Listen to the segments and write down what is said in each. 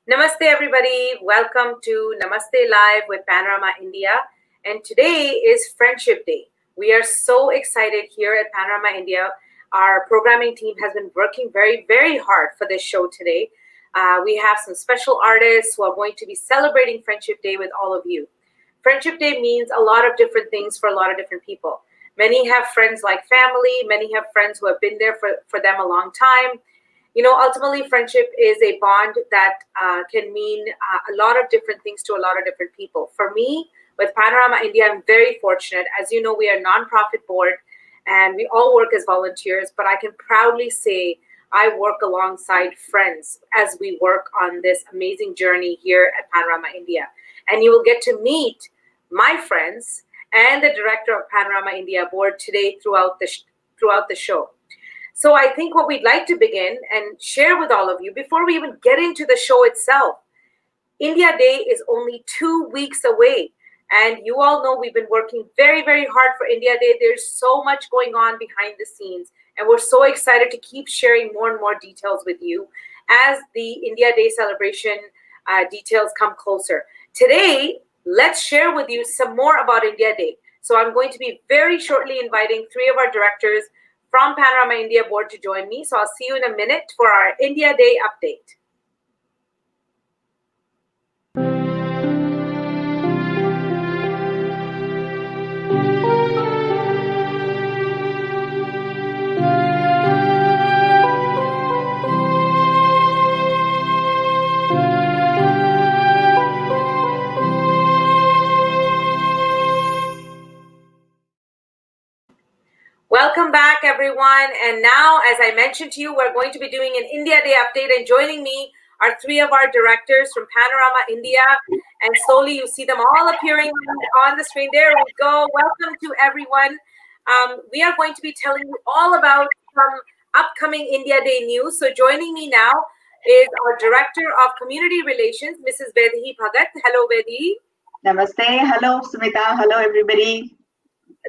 Namaste, everybody. Welcome to Namaste Live with Panorama India. And today is Friendship Day. We are so excited here at Panorama India. Our programming team has been working very, very hard for this show today. We have some special artists who are going to be celebrating Friendship Day with all of you. Friendship Day means a lot of different things for a lot of different people. Many have friends like family. Many have friends who have been there for them a long time. You know, ultimately, friendship is a bond that can mean a lot of different things to a lot of different people. For me, with Panorama India, I'm very fortunate. As you know, we are a nonprofit board and we all work as volunteers, but I can proudly say I work alongside friends as we work on this amazing journey here at Panorama India. And you will get to meet my friends and the director of Panorama India board today throughout the show. So I think what we'd like to begin and share with all of you before we even get into the show itself, India Day is only 2 weeks away. And you all know we've been working very, very hard for India Day. There's so much going on behind the scenes. And we're so excited to keep sharing more and more details with you as the India Day celebration details come closer. Today, let's share with you some more about India Day. So I'm going to be very shortly inviting 3 of our directors from Panorama India board to join me. So I'll see you in a minute for our India Day update. Welcome back, everyone. And now, as I mentioned to you, we're going to be doing an India Day update. And joining me are 3 of our directors from Panorama India. And slowly you see them all appearing on the screen. There we go. Welcome to everyone. We are going to be telling you all about some upcoming India Day news. So joining me now is our Director of Community Relations, Mrs. Vedhi Bhagat. Hello, Vedhi. Namaste. Hello, Sumeeta. Hello, everybody.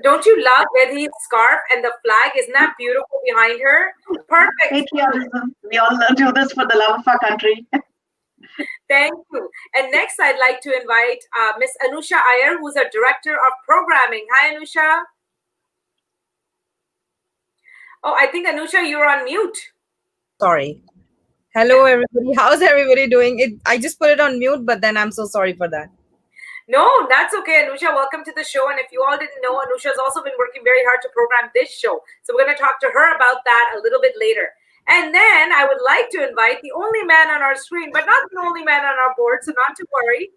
Don't you love Vedhi's scarf and the flag? Isn't that beautiful behind her? Perfect. Patriotism. We all do this for the love of our country. Thank you. And next, I'd like to invite Miss Anusha Iyer, who's a Director of Programming. Hi, Anusha. Oh, I think, Anusha, you're on mute. Sorry. Hello, everybody. How's everybody doing? I just put it on mute, but then I'm so sorry for that. No, that's okay. Anusha, welcome to the show. And if you all didn't know, Anusha has also been working very hard to program this show. So we're going to talk to her about that a little bit later. And then I would like to invite the only man on our screen, but not the only man on our board, so not to worry,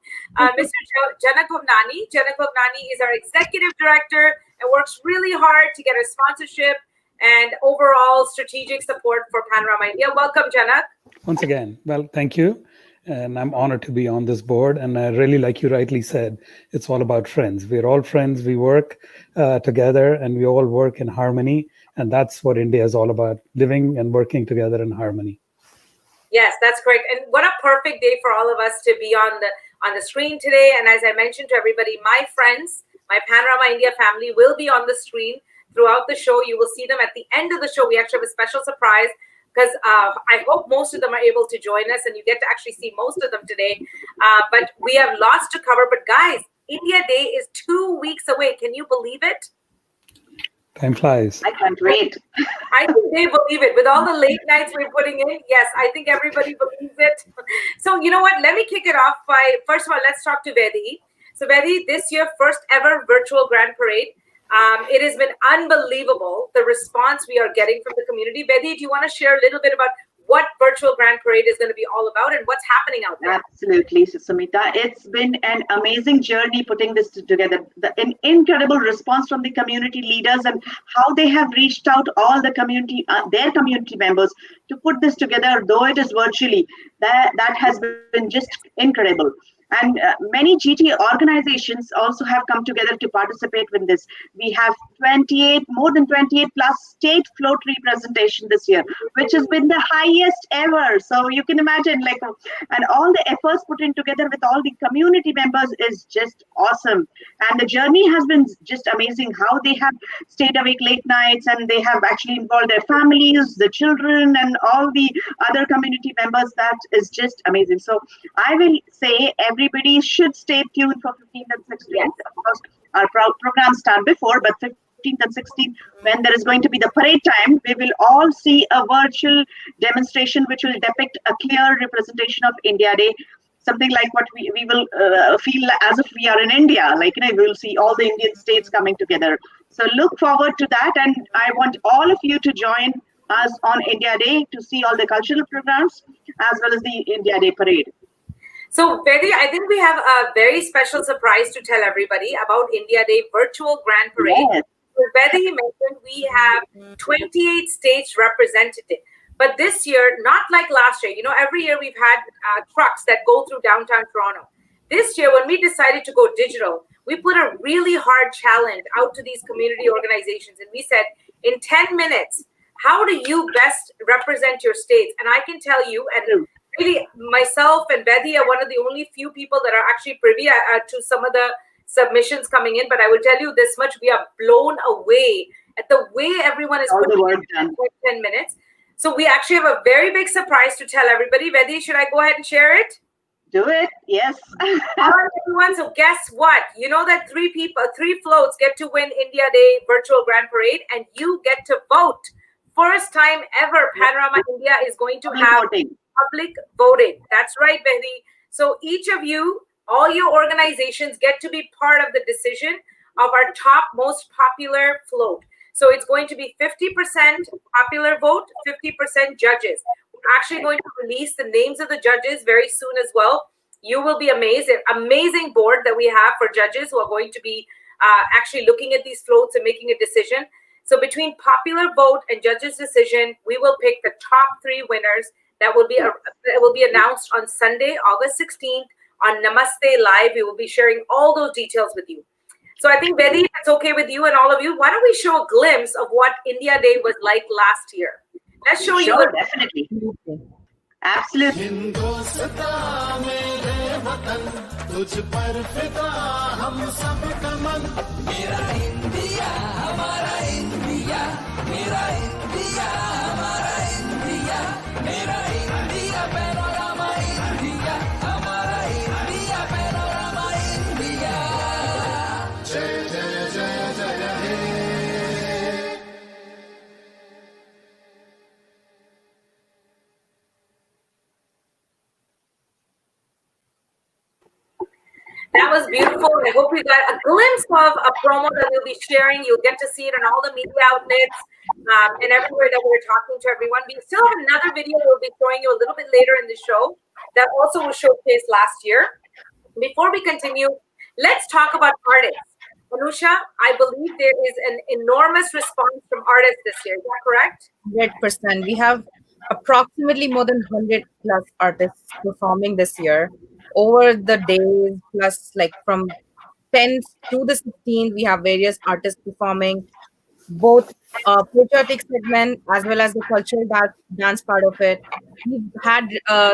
Mr. Janak Bhavnani. Janak Bhavnani is our executive director and works really hard to get a sponsorship and overall strategic support for Panorama India. Welcome, Janak. Once again, well, thank you. And I'm honored to be on this board. And I really, like you rightly said, it's all about friends. We're all friends. We work together and we all work in harmony. And that's what India is all about, living and working together in harmony. Yes, that's correct. And what a perfect day for all of us to be on the screen today. And as I mentioned to everybody, my friends, my Panorama India family will be on the screen throughout the show. You will see them at the end of the show. We actually have a special surprise, because I hope most of them are able to join us and you get to actually see most of them today. But we have lots to cover. But guys, India Day is 2 weeks away. Can you believe it? Time flies. I can't wait. I think they believe it. With all the late nights we're putting in, yes, I think everybody believes it. So you know what? Let me kick it off by, first of all, let's talk to Vedhi. So Vedhi, this year, first ever virtual Grand Parade. It has been unbelievable, the response we are getting from the community. Vedhi, do you want to share a little bit about what virtual Grand Parade is going to be all about and what's happening out there? Absolutely, Sumeeta. It's been an amazing journey putting this together. An incredible response from the community leaders and how they have reached out all the community, their community members to put this together, though it is virtually. That has been just incredible. And many GT organizations also have come together to participate in this. We have more than 28 plus state float representation this year, which has been the highest ever. So you can imagine, like, and all the efforts put in together with all the community members is just awesome. And the journey has been just amazing, how they have stayed awake late nights, and they have actually involved their families, the children, and all the other community members. That is just amazing. So I will say everybody should stay tuned for 15th and 16th. Of course, our programs start before, but 15th and 16th, when there is going to be the parade time, we will all see a virtual demonstration which will depict a clear representation of India Day. Something like what we will feel as if we are in India, like, we will see all the Indian states coming together. So look forward to that, and I want all of you to join us on India Day to see all the cultural programs as well as the India Day parade. So, Betty, I think we have a very special surprise to tell everybody about India Day virtual Grand Parade. Yes. So, Betty mentioned we have 28 states represented. But this year, not like last year, every year we've had trucks that go through downtown Toronto. This year, when we decided to go digital, we put a really hard challenge out to these community organizations. And we said, in 10 minutes, how do you best represent your states? And I can tell you, and really myself and Betty are one of the only few people that are actually privy to some of the submissions coming in. But I will tell you this much, we are blown away at the way everyone is putting in 10 minutes. So we actually have a very big surprise to tell everybody. Betty, should I go ahead and share it? Do it, yes. All right, everyone. So guess what? You know that three floats get to win India Day virtual Grand Parade, and you get to vote. First time ever, Panorama India is going to have public voting. That's right, Betty. So each of you, all your organizations get to be part of the decision of our top most popular float. So it's going to be 50% popular vote, 50% judges. We're actually going to release the names of the judges very soon as well. You will be amazed. An amazing board that we have for judges who are going to be actually looking at these floats and making a decision. So between popular vote and judges' decision, we will pick the top 3 winners. That will be announced on Sunday, August 16th on Namaste Live. We will be sharing all those details with you. So I think, Betty, it's okay with you and all of you. Why don't we show a glimpse of what India Day was like last year? Let's show you. Sure, definitely. Absolutely. That was beautiful. I hope you got a glimpse of a promo that we'll be sharing. You'll get to see it on all the media outlets and everywhere that we're talking to everyone. We still have another video we'll be showing you a little bit later in the show that also was showcased last year. Before we continue, let's talk about artists. Anusha, I believe there is an enormous response from artists this year. Is that correct? 100%. We have approximately more than 100 plus artists performing this year. Over the days, plus like from 10th to the 16th, we have various artists performing, both patriotic segment as well as the cultural dance part of it. We've had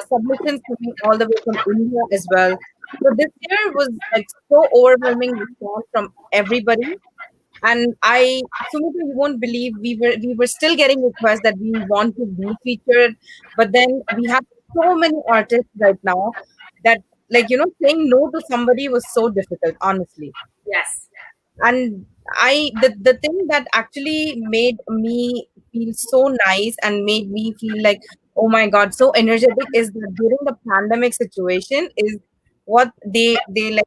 submissions coming all the way from India as well. So this year was like so overwhelming response from everybody. And Sumeeta, you won't believe we were still getting requests that we want to be featured, but then we have so many artists right now that, like, saying no to somebody was so difficult, honestly. Yes. And the thing that actually made me feel so nice and made me feel like, oh my God, so energetic, is that during the pandemic situation is what they like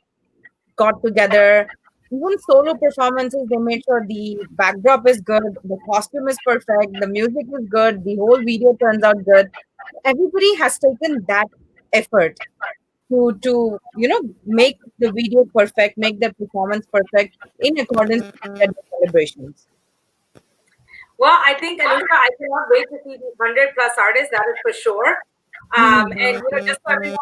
got together. Even solo performances, they made sure the backdrop is good, the costume is perfect, the music is good, the whole video turns out good. Everybody has taken that effort to make the video perfect, make the performance perfect in accordance with the celebrations. Well, I think, Anusha, I cannot wait to see these 100 plus artists, that is for sure. And just so everyone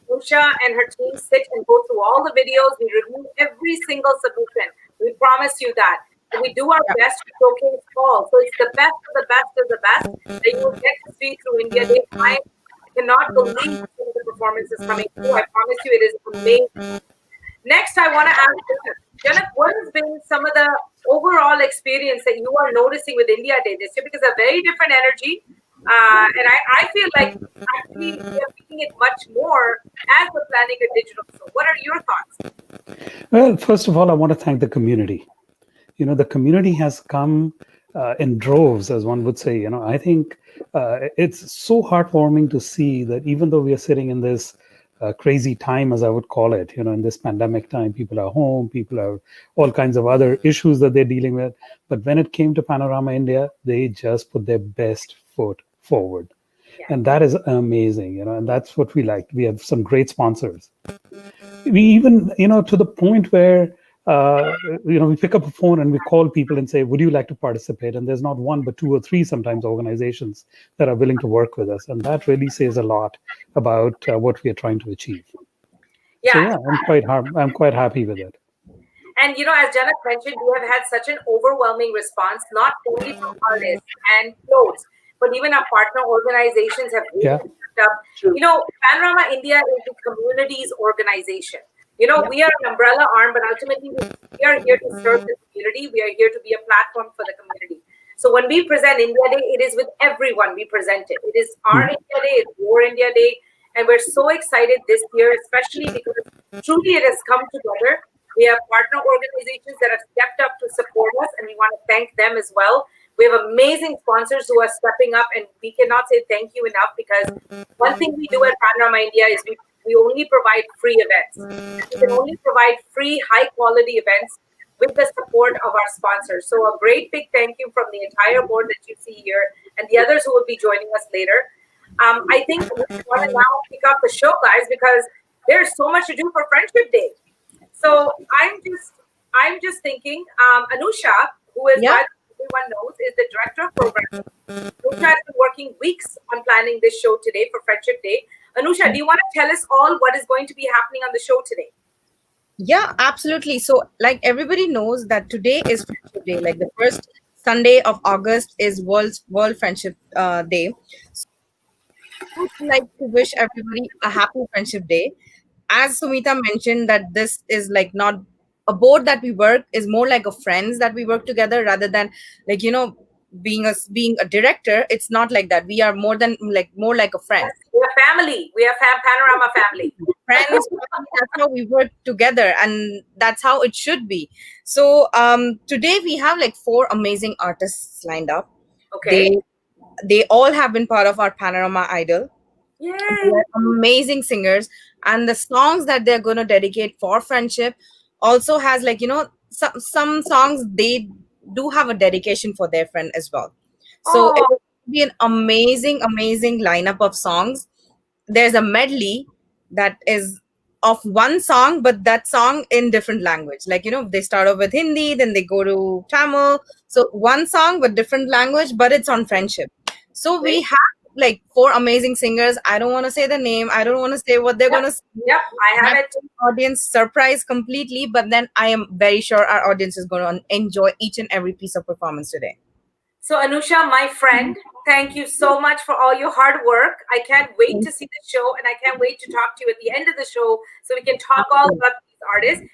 knows, Anusha and her team sit and go through all the videos. We review every single submission. We promise you that. We do our best to showcase all. So it's the best of the best of the best that you will get to see through India Day. I cannot believe some of the performances coming through. I promise you it is amazing. Next, I want to ask Janak, what has been some of the overall experience that you are noticing with India Day this year? Because a very different energy. And I feel like actually we are making it much more as we're planning a digital show. What are your thoughts? Well, first of all, I want to thank the community. The community has come in droves, as one would say. I think it's so heartwarming to see that even though we are sitting in this crazy time, as I would call it, in this pandemic time, people are home, people have all kinds of other issues that they're dealing with. But when it came to Panorama India, they just put their best foot forward. Yeah. And that is amazing, and that's what we like. We have some great sponsors. We even, to the point where, we pick up a phone and we call people and say, would you like to participate? And there's not one, but two or three sometimes organizations that are willing to work with us. And that really says a lot about what we are trying to achieve. Yeah. So yeah, I'm quite happy with it. And, as Janak mentioned, we have had such an overwhelming response, not only from artists and floats, but even our partner organizations have really picked up. Panorama India is the community's organization. We are an umbrella arm, but ultimately we are here to serve the community. We are here to be a platform for the community. So when we present India Day, it is with everyone we present it. It is our India Day, it's your India Day. And we're so excited this year, especially because truly it has come together. We have partner organizations that have stepped up to support us, and we want to thank them as well. We have amazing sponsors who are stepping up, and we cannot say thank you enough, because one thing we do at Panorama India is we only provide free events. We can only provide free, high-quality events with the support of our sponsors. So a great big thank you from the entire board that you see here and the others who will be joining us later. I think we want to now pick up the show, guys, because there's so much to do for Friendship Day. So I'm just thinking, Anusha, who is what everyone knows is the director of programs. Anusha has been working weeks on planning this show today for Friendship Day. Anusha, do you want to tell us all what is going to be happening on the show today? Yeah, absolutely. So, like everybody knows that today is Friendship Day. Like the first Sunday of August is World Friendship Day. So I would like to wish everybody a happy Friendship Day. As Sumeeta mentioned, that this is like not a board that we work, is more like a friends that we work together, rather than like being a director. It's not like that. We are more like a friend. We are family. We are Panorama family. Friends. That's how we work together, and that's how it should be. So today we have like 4 amazing artists lined up. Okay. They all have been part of our Panorama Idol. Yay. They're amazing singers, and the songs that they're going to dedicate for friendship also has like some songs they do have a dedication for their friend as well. So it will be an amazing lineup of songs. There's a medley that is of one song, but that song in different language. Like they start off with Hindi, then they go to Tamil. So one song but different language, but it's on friendship. So we have like 4 amazing singers. I don't want to say the name. I don't want to say what they're going to say. Yep, I have it. Audience surprise completely, but then I am very sure our audience is going to enjoy each and every piece of performance today. So Anusha, my friend, thank you so much for all your hard work. I can't wait to see the show, and I can't wait to talk to you at the end of the show so we can talk all about these artists.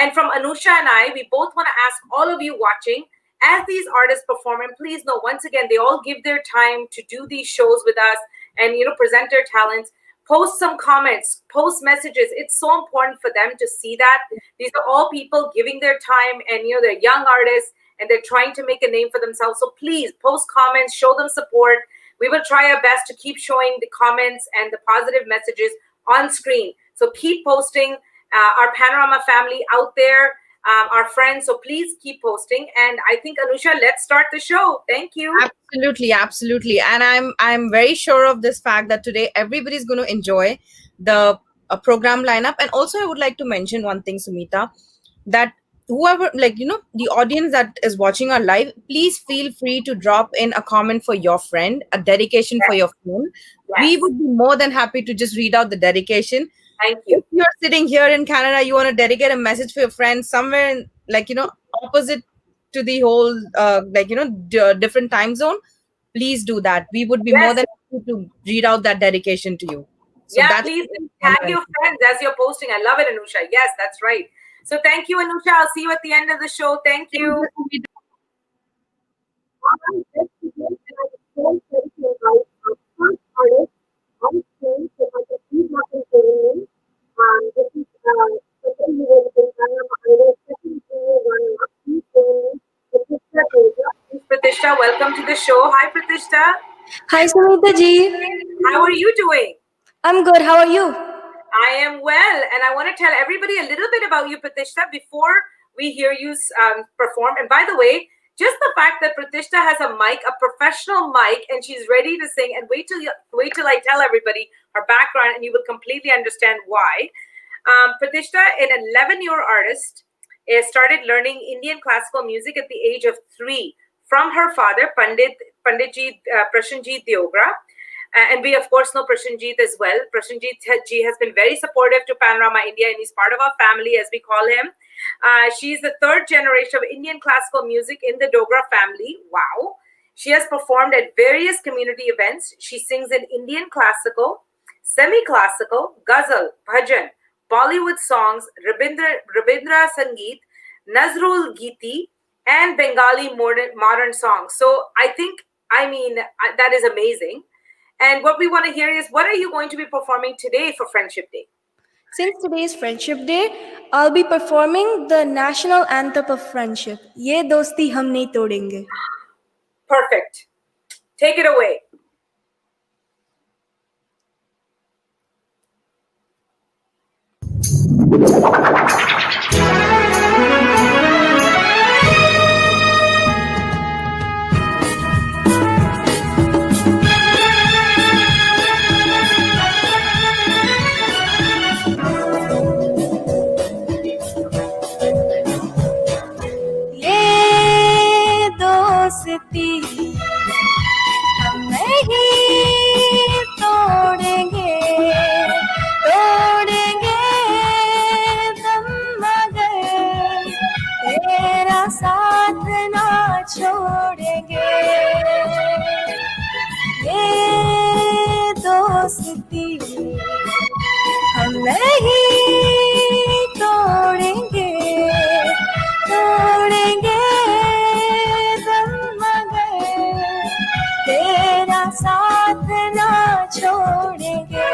And from Anusha and I, we both want to ask all of you watching, as these artists perform, and please know, once again, they all give their time to do these shows with us and, present their talents. Post some comments, post messages. It's so important for them to see that. These are all people giving their time, and, they're young artists and they're trying to make a name for themselves. So please post comments, show them support. We will try our best to keep showing the comments and the positive messages on screen. So keep posting. Our Panorama family out there, our friends. So please keep posting. And I think, Anusha, let's start the show. Thank you. Absolutely. And I'm very sure of this fact that today everybody's going to enjoy the program lineup. And also I would like to mention one thing, Sumeeta, that whoever, the audience that is watching our live, please feel free to drop in a comment for your friend, a dedication for your friend. We would be more than happy to just read out the dedication. Thank If you. you're sitting here in Canada, you want to dedicate a message for your friends somewhere in, like, opposite to the whole, different time zone, please do that. We would be more Yes. than happy to read out that dedication to you. So Yeah, that's please tag your friends as you're posting. I love it, Anusha. Yes, that's right. So thank you, Anusha. I'll see you at the end of the show. Thank you. Pratishtha, welcome to the show. Hi, Pratishtha. Hi Sumeeta ji. How are you doing? I'm good. How are you? I am well, and I want to tell everybody a little bit about you, Pratishtha, before we hear you perform. And by the way, just the fact that Pratishtha has a mic, a professional mic, and she's ready to sing. And wait till I tell everybody her background, and you will completely understand why. Pratishtha, an 11-year artist, started learning Indian classical music at the age of 3 from her father, Panditji Prashanjit Diogra. And we, of course, know Prashanjit as well. Prashanjit ji has been very supportive to Panorama India, and he's part of our family, as we call him. She's the third generation of Indian classical music in the Dogra family. Wow. She has performed at various community events. She sings in Indian classical, semi-classical, ghazal, bhajan, Bollywood songs, Rabindra Sangeet, Nazrul Giti, and Bengali modern songs. So that is amazing. And what we want to hear is, what are you going to be performing today for Friendship Day? Since today is Friendship Day, I'll be performing the national anthem of friendship. Ye dosti hum nahi todenge. Perfect. Take it away. Ye dosti hum nahi todenge, todenge dum magar tera saath na chhodenge. ये दोस्ती हम नहीं तोड़ेंगे, तोड़ेंगे दम मगर तेरा साथ ना छोड़ेंगे.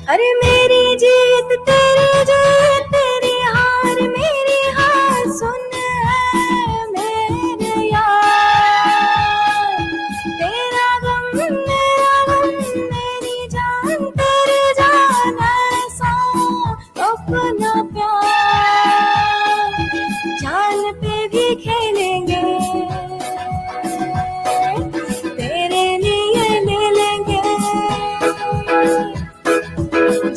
अरे मेरी जीत तेरी जीत, तेरी हार मेरी हार, सुन है मेरे यार. तेरा गम मेरा गम, मेरी जान तेरी जान, ऐसा अपना प्यार जान पे भी खेलेंगे, तेरे लिए ले लेंगे,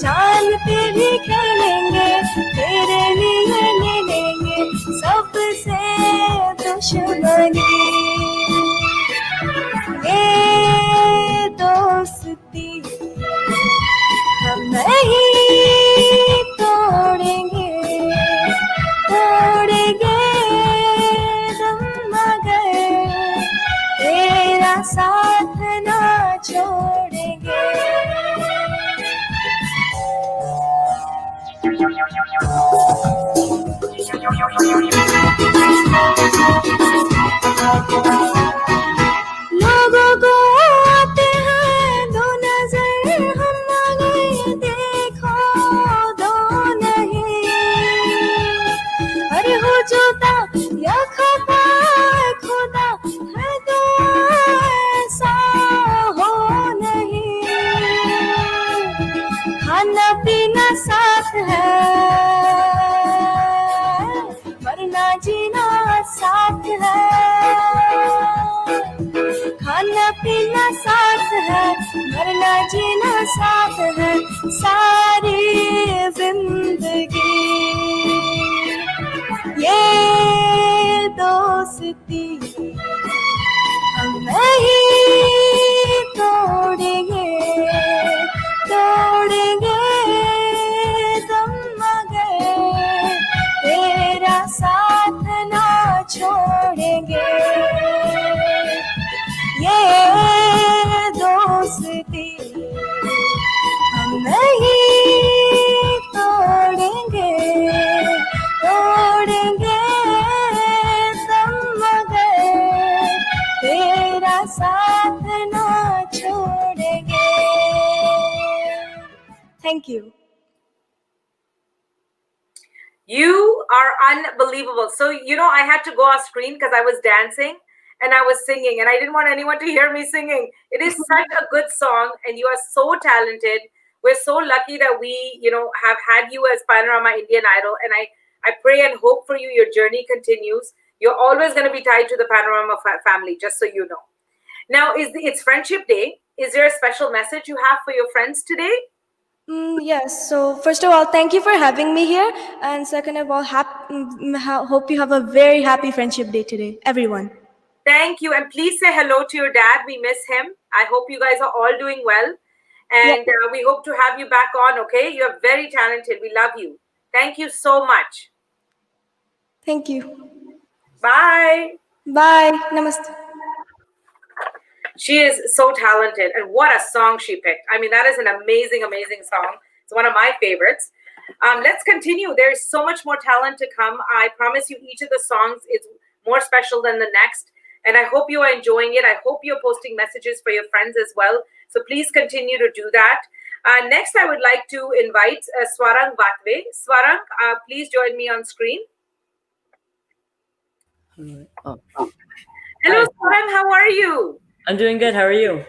जान पे भी खेलेंगे, तेरे लिए ले लेंगे सबसे दुश्मनी. ये दोस्ती हम नहीं तोड़ेंगे, तोड़ेंगे दम मगर तेरा साथ ना छोड़ेंगे. लोगों को आते हैं दो नजर, हम आ गए देखो दो नहीं. अरे हो जोता या खफा खुदा है तो ऐसा हो नहीं. खाना पीना साथ है, मरना जीना साथ है. खाना पीना साथ है, मरना जीना साथ है, सारी जिंदगी. ये ये दोस्ती हम नहीं तोड़ेंगे तोड़ेंगे तुम मगर तेरा साथ ना छोड़ेंगे ये दोस्ती हम नहीं तोड़ेंगे तोड़ेंगे तुम मगर तेरा साथ ना छोड़ेंगे. Thank you. You are unbelievable. So, I had to go off screen because I was dancing and I was singing and I didn't want anyone to hear me singing. It is such a good song and you are so talented. We're so lucky that we, have had you as Panorama Indian Idol, and I pray and hope for you. Your journey continues. You're always going to be tied to the Panorama family, just so you know. Now, it's Friendship Day. Is there a special message you have for your friends today? Yes, so first of all, thank you for having me here. And second of all, hope you have a very happy Friendship Day today, everyone. Thank you. And please say hello to your dad. We miss him. I hope you guys are all doing well. And we hope to have you back on, okay? You're very talented. We love you. Thank you so much. Thank you. Bye. Bye. Namaste. She is so talented, and what a song she picked. I mean, that is an amazing, amazing song. It's one of my favorites. Let's continue. There's so much more talent to come. I promise you each of the songs is more special than the next, and I hope you are enjoying it. I hope you're posting messages for your friends as well. So please continue to do that. Next, I would like to invite Swarang Vatve. Swarang, please join me on screen. Hello, Swarang. How are you? I'm doing good. How are you?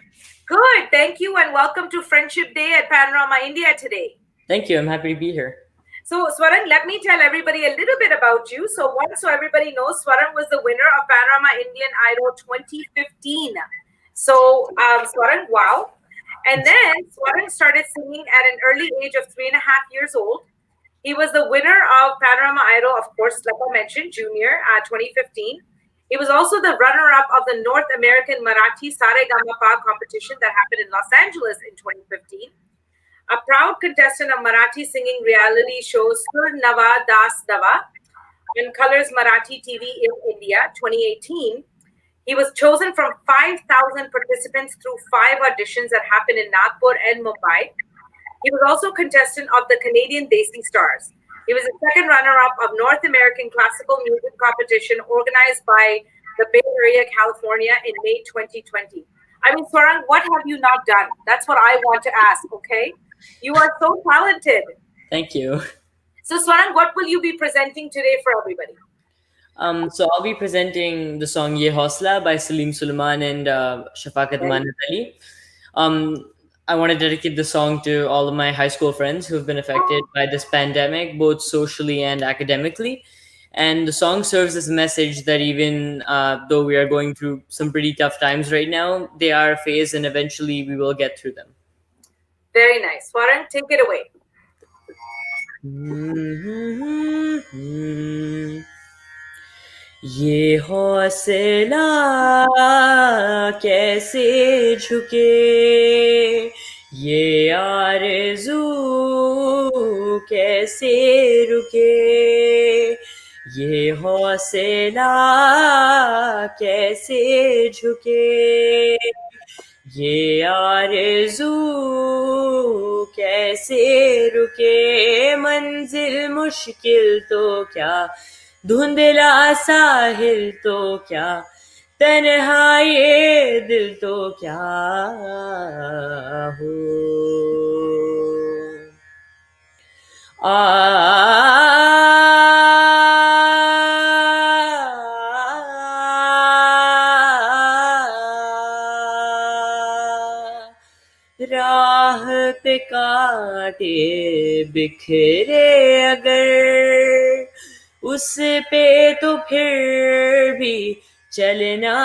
Good. Thank you. And welcome to Friendship Day at Panorama India today. Thank you. I'm happy to be here. So, Swarang, let me tell everybody a little bit about you. So everybody knows, Swarang was the winner of Panorama Indian Idol 2015. So, Swarang, wow. And then Swarang started singing at an early age of 3.5 years old. He was the winner of Panorama Idol, of course, like I mentioned, Junior 2015. He was also the runner-up of the North American Marathi Saregama competition that happened in Los Angeles in 2015. A proud contestant of Marathi singing reality show Sur Nava Das Dava on Colors Marathi TV in India 2018. He was chosen from 5,000 participants through 5 auditions that happened in Nagpur and Mumbai. He was also contestant of the Canadian Desi Stars. He was the second runner-up of North American Classical Music Competition organized by the Bay Area, California in May 2020. I mean, Swarang, what have you not done? That's what I want to ask, okay? You are so talented. Thank you. So, Swarang, what will you be presenting today for everybody? So I'll be presenting the song Ye Hausla by Salim Sulaiman and Shafaqat Manat Ali. I want to dedicate the song to all of my high school friends who have been affected by this pandemic, both socially and academically. And the song serves as a message that even though we are going through some pretty tough times right now, they are a phase and eventually we will get through them. Very nice. Swarang, take it away. ये हौसला कैसे झुके, ये आरज़ू कैसे रुके, ये हौसला कैसे झुके, ये आरज़ू कैसे रुके, मंजिल मुश्किल तो क्या, धुंधला साहिल तो क्या, तन्हा ये दिल तो क्या हो। राह पे कांटे बिखरे अगर, उस पे तो फिर भी चलना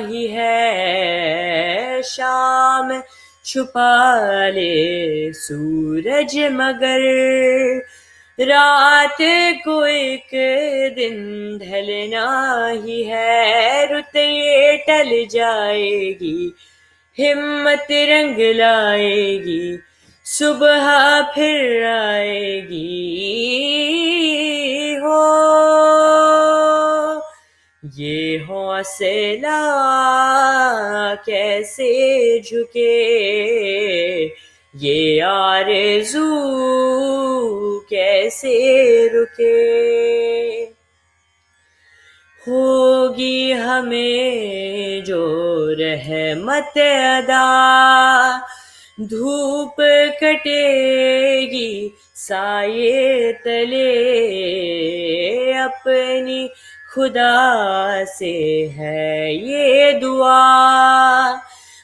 ही है, शाम छुपा ले सूरज मगर रात को एक दिन ढलना ही है, रुत ये टल जाएगी, हिम्मत रंग लाएगी, सुबह फिर आएगी। हो ये हौसला कैसे झुके, ये आरज़ू कैसे रुके। होगी हमें जो रहमत अदा, धूप कटेगी साये तले, अपनी खुदा से है ये दुआ,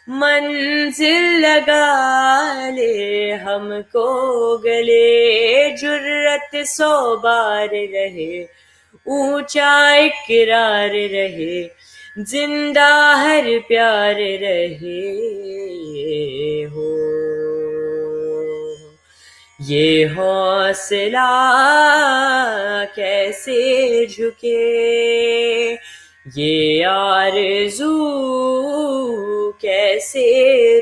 मंजिल लगा ले हमको गले, जुर्रत 100 बार रहे, ऊंचा इकरार रहे, जिंदा हर प्यार रहे। हो ये हौसला कैसे झुके, ये आरज़ू कैसे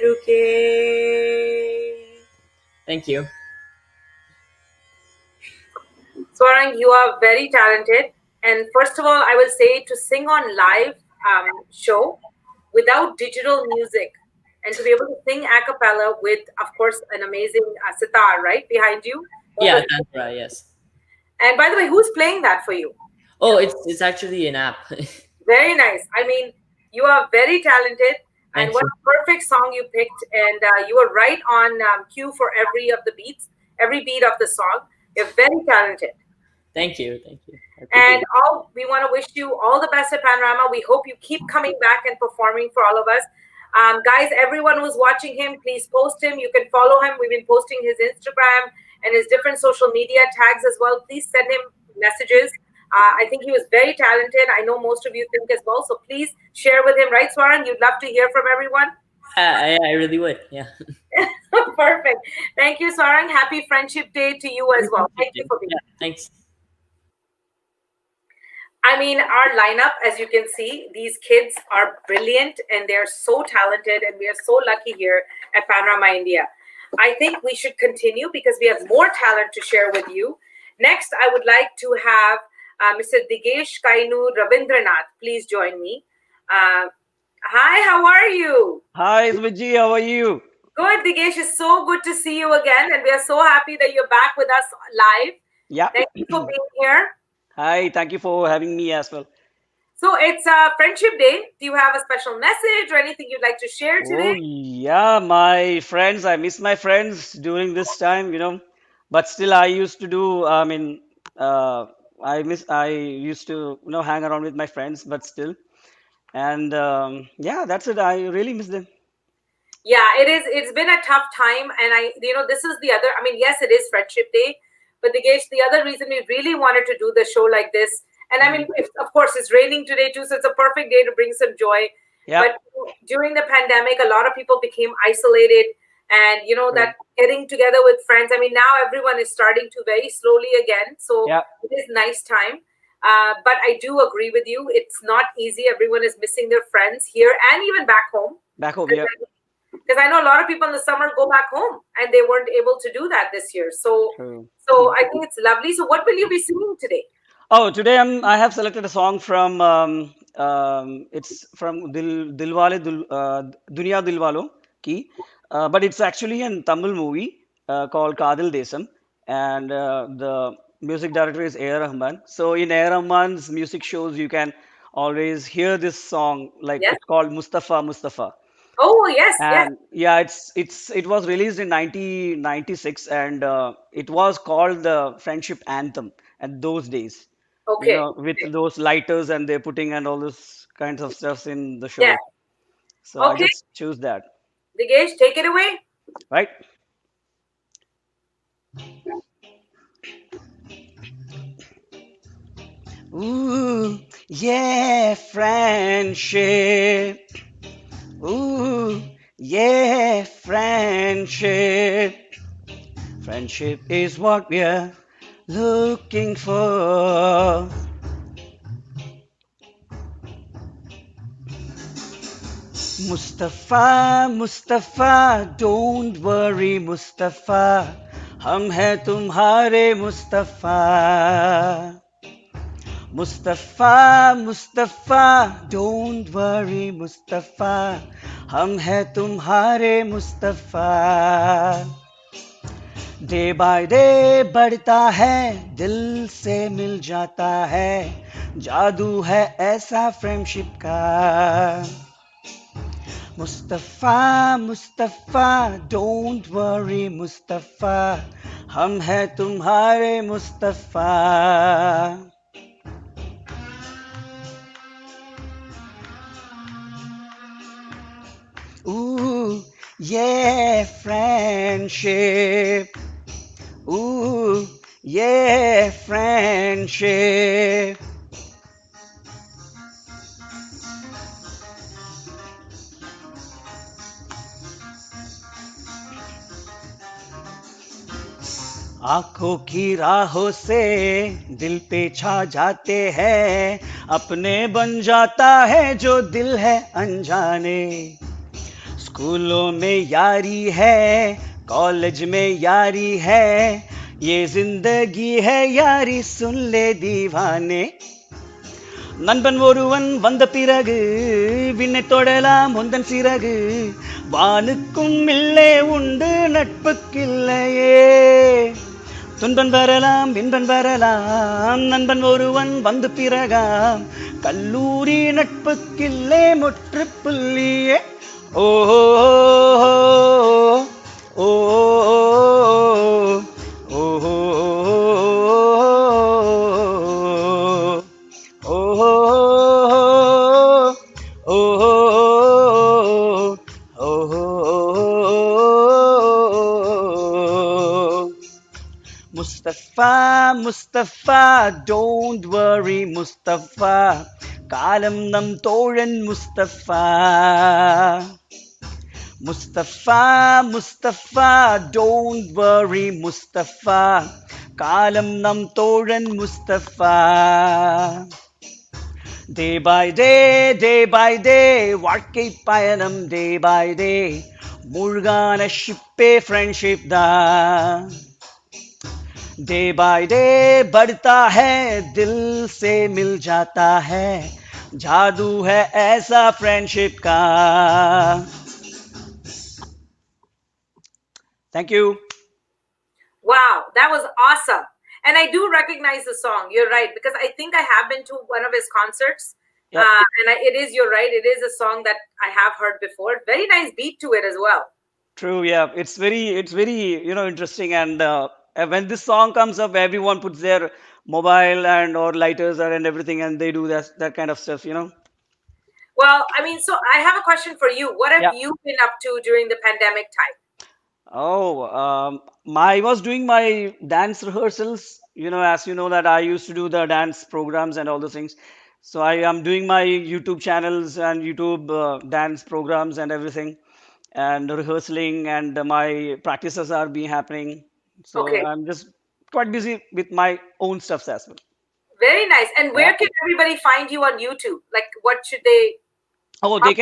रुके। Thank you. Swarang, you are very talented. And first of all, I will say to sing on live show without digital music and to be able to sing a cappella with, of course, an amazing sitar, right, behind you. Yeah, tantra, yes. And by the way, who's playing that for you? Oh, it's actually an app. Very nice. I mean, you are very talented. And Thank what you. a perfect song you picked. And you were right on cue for every of the beats, every beat of the song. You're very talented. Thank you. Thank you. And we want to wish you all the best at Panorama. We hope you keep coming back and performing for all of us. Guys, everyone who's watching him, please post him. You can follow him. We've been posting his Instagram and his different social media tags as well. Please send him messages. I think he was very talented. I know most of you think as well. So please share with him, right, Swarang? You'd love to hear from everyone. I really would. Yeah. Perfect. Thank you, Swarang. Happy Friendship Day to you as well. Thank you for being here. Thanks. I mean, our lineup, as you can see, these kids are brilliant and they're so talented, and we are so lucky here at Panorama India. I think we should continue because we have more talent to share with you. Next, I would like to have Mr. Digesh Kainu Ravindranath. Please join me. Hi, how are you? Hi, Vicky. How are you? Good, Digesh. It's so good to see you again, and we are so happy that you're back with us live. Yeah. Thank you for being here. Hi, thank you for having me as well. So it's Friendship Day. Do you have a special message or anything you'd like to share today? Oh, yeah, my friends. I miss my friends during this time, But still, I used to do, I used to, hang around with my friends, but still. And yeah, that's it. I really miss them. Yeah, it is. It's been a tough time. And this is the other, I mean, yes, it is Friendship Day. But Digesh, the other reason we really wanted to do the show like this, and I mean, of course, it's raining today too, so it's a perfect day to bring some joy. Yeah. But during the pandemic, a lot of people became isolated, and that getting together with friends. I mean, now everyone is starting to very slowly again, so Yeah. it is nice time. But I do agree with you; it's not easy. Everyone is missing their friends here and even back home. Back home, yeah. Because I know a lot of people in the summer go back home and they weren't able to do that this year. So True. I think it's lovely. So what will you be singing today? Oh, today I have selected a song from it's from Dilwale Duniya Dilwalo ki, but it's actually a Tamil movie called Kadil Desam, and the music director is Ayer Rahman. So in Ayer Rahman's music shows, you can always hear this song, like Yes. it's called Mustafa Mustafa. Oh, yes, yes. And yeah, it was released in 1996, and it was called the friendship anthem at those days. Okay. With Okay. those lighters and they're putting and all those kinds of stuff in the show. Yeah. So I Okay. just choose that, Digesh, take it away. right? Ooh, yeah, friendship. Ooh, yeah, friendship. Friendship is what we're looking for. Mustafa, Mustafa, don't worry, Mustafa. हम हैं तुम्हारे Mustafa. Mustafa, Mustafa, don't worry, Mustafa. हम हैं तुम्हारे Mustafa. Day by day बढ़ता है, दिल से मिल जाता है. जादू है ऐसा फ्रेंडशिप का. Mustafa, Mustafa, don't worry Mustafa. हम हैं तुम्हारे Mustafa. Ooh, yeah, friendship. Ooh, yeah, friendship. आंखों की राहों से दिल पे छा जाते हैं. अपने बन जाता है जो दिल है अनजाने. स्कूलों में यारी है, कॉलेज में यारी है. ये जिंदगी है यारी, सुन ले दीवाने. நண்பன் ஒருவன் வந்த பிறகு விண்ணை தொடலாம் உந்தன் சிறகு. வானுக்கும் இல்லே உண்டு நட்புக்கில்லையே. துன்பன் வரலாம் இன்பன் வரலாம், நண்பன் ஒருவன் வந்து பிறகாம். கல்லூரி நட்புக்கில்லே முற்றுப்புள்ளியே. ஓ ஓ Mustafa, Mustafa, don't worry, Mustafa. കാലം നം തോഴൻ Mustafa. Mustafa, Mustafa, don't worry, Mustafa. കാലം നം തോഴൻ മുസ്തഫ. Day by day, வாழ்க்கை பயணம் day by day. மூழ்கான ஷிப்பே ஃப்ரெண்ட்ஷிப் தான். डे बाय डे बढ़ता है, दिल से मिल जाता है. जादू है ऐसा फ्रेंडशिप का. Thank you. Wow, that was awesome. And I do recognize the song. You're right, because I think I have been to one of his concerts. Yep. It is, you're right, it is a song that I have heard before. Very nice beat to it as well. True, yeah. It's very, interesting. And when this song comes up, everyone puts their mobile and or lighters and everything, and they do that kind of stuff, Well, I mean, so I have a question for you. What have Yeah. you been up to during the pandemic time? Oh, I was doing my dance rehearsals. As you know that I used to do the dance programs and all those things. So I am doing my YouTube channels and YouTube dance programs and everything, and rehearsing, and my practices are being happening. So Okay. I'm just quite busy with my own stuffs as well. Very nice. And where Yeah. can everybody find you on YouTube? Like, what should they? Oh, they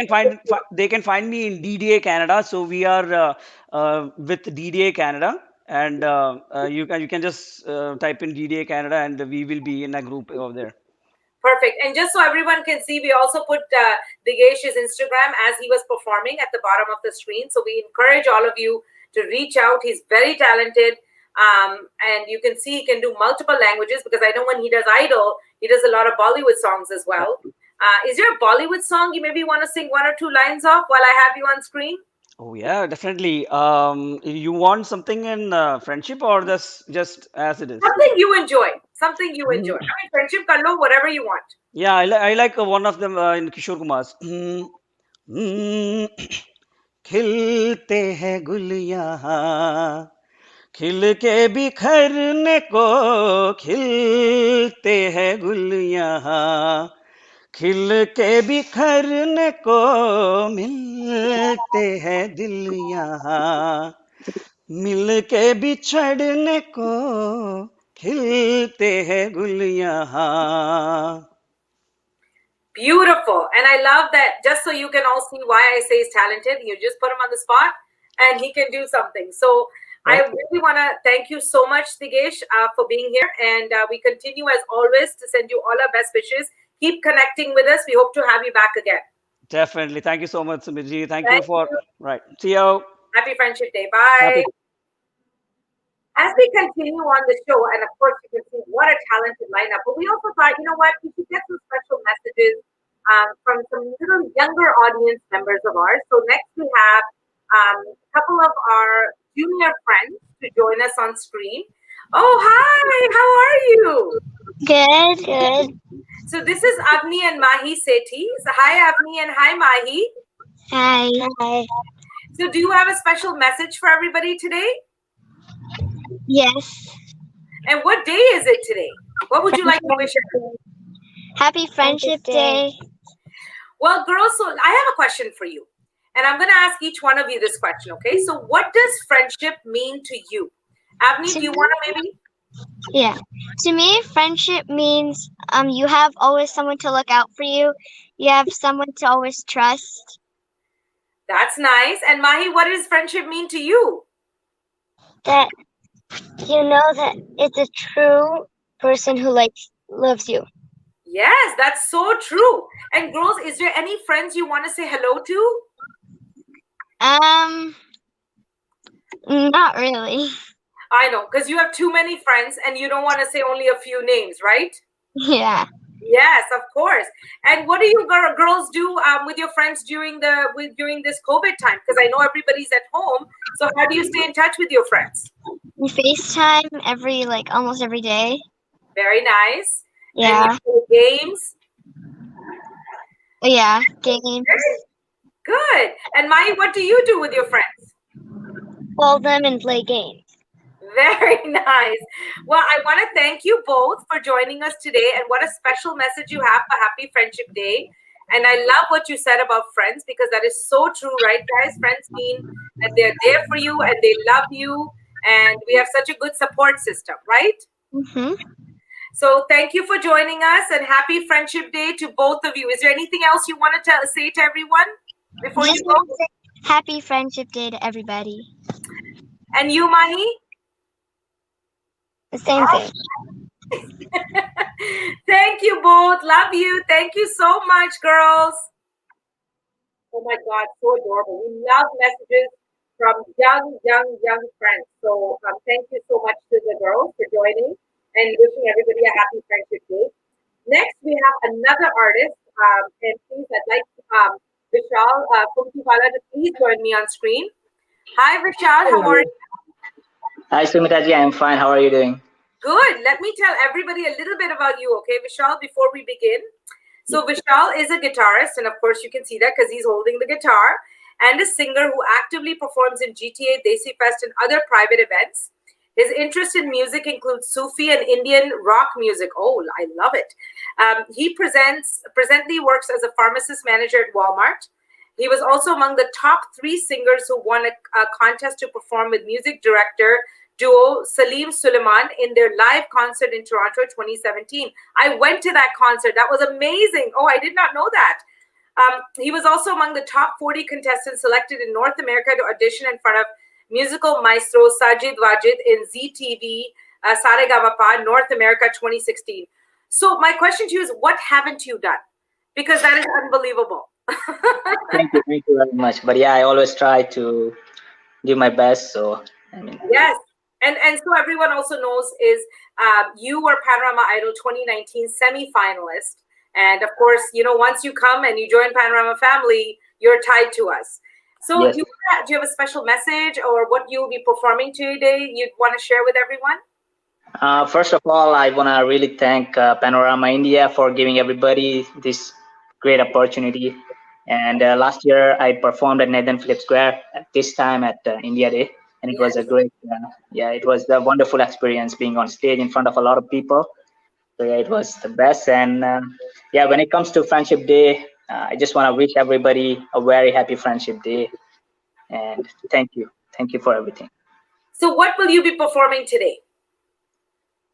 can find me in DDA Canada. So we are with DDA Canada, and you can just type in DDA Canada, and we will be in a group over there. Perfect. And just so everyone can see, we also put Digesh's Instagram as he was performing at the bottom of the screen. So we encourage all of you to reach out. He's very talented. And you can see he can do multiple languages, because I know when he does Idol, he does a lot of Bollywood songs as well. Is there a Bollywood song you maybe want to sing one or two lines of while I have you on screen? Oh yeah, definitely. You want something in friendship, or just as it is? Something you enjoy. Something you enjoy. I mean, friendship kar lo, whatever you want. Yeah, I like one of them in Kishore Kumar's. खिलते हैं गुल यहाँ, खिल के बिखरने को. खिलते हैं गुल यहाँ, खिल के बिखरने को. मिलते हैं दिल यहाँ, मिल के बिछड़ने को. खिलते हैं गुल यहाँ. Beautiful. And I love that, just so you can all see why I say he's talented, you just put him on the spot and he can do something. So I really want to thank you so much, Digesh, for being here. And we continue, as always, to send you all our best wishes. Keep connecting with us. We hope to have you back again. Definitely. Thank you so much, Sumeet. Thank you Thank for, you. right. See you. Happy Friendship Day. Bye. Happy. As we continue on the show, and of course, you can see what a talented lineup, but we also thought, you know what, we should get some special messages from some little younger audience members of ours. So next we have a couple of our junior friends to join us on screen. Oh, hi, how are you? Good, good. So this is Avni and Mahi Sethi. So hi, Avni, and hi, Mahi. Hi. Hi. So do you have a special message for everybody today? Yes. And what day is it today? What would you like to wish everyone? Happy Friendship Day. Well, girls, so I have a question for you. And I'm going to ask each one of you this question, okay? So what does friendship mean to you? Avni, do you want to maybe? Yeah. To me, friendship means you have always someone to look out for you. You have someone to always trust. That's nice. And Mahi, what does friendship mean to you? That you know that it's a true person who loves you. Yes, that's so true. And girls, is there any friends you want to say hello to? Not really. I know, because you have too many friends and you don't want to say only a few names, right? Yeah. Yes, of course. And what do you girls do with your friends during this COVID time? Because I know everybody's at home. So how do you stay in touch with your friends? We FaceTime almost every day. Very nice. Yeah. And you play games? Yeah, games. Good. And Mai, what do you do with your friends? Call them and play games. Very nice. Well, I want to thank you both for joining us today, and what a special message you have for Happy Friendship Day. And I love what you said about friends, because that is so true, right, guys? Friends mean that they're there for you and they love you, and we have such a good support system, right? Mm-hmm. So thank you for joining us, and Happy Friendship Day to both of you. Is there anything else you want to say to everyone before you go? Happy Friendship Day to everybody. And you, Mahi? The same thing. Thank you both. Love you. Thank you so much, girls. Oh my God, so adorable. We love messages from young friends. So thank you so much to the girls for joining and wishing everybody a happy Friendship Day. Next, we have another artist. And please, I'd like Vishal Kumtiwala to please join me on screen. Hi, Vishal. How are you? Hi, Sumeeta ji. I'm fine. How are you doing? Good. Let me tell everybody a little bit about you, okay, Vishal, before we begin. So Vishal is a guitarist, and of course you can see that because he's holding the guitar, and a singer who actively performs in GTA, Desi Fest, and other private events. His interest in music includes Sufi and Indian rock music. Oh, I love it. He presently works as a pharmacist manager at Walmart. He was also among the top 3 singers who won a contest to perform with music director duo Salim Suleiman in their live concert in Toronto 2017. I went to that concert. That was amazing. Oh, I did not know that. He was also among the top 40 contestants selected in North America to audition in front of musical maestro Sajid Wajid in ZTV Saregamapa North America 2016. So my question to you is, what haven't you done? Because that is unbelievable. Thank you very much. But yeah, I always try to do my best. So yes. And so everyone also knows is you were Panorama Idol 2019 semi-finalist. And of course, once you come and you join Panorama family, you're tied to us. So yes. do you have a special message or what you'll be performing today you'd want to share with everyone? First of all, I want to really thank Panorama India for giving everybody this great opportunity. And last year, I performed at Nathan Phillips Square at this time at India Day. And it was a great, it was a wonderful experience being on stage in front of a lot of people. So yeah, it was the best. And when it comes to Friendship Day, I just want to wish everybody a very happy Friendship Day. And thank you for everything. So what will you be performing today?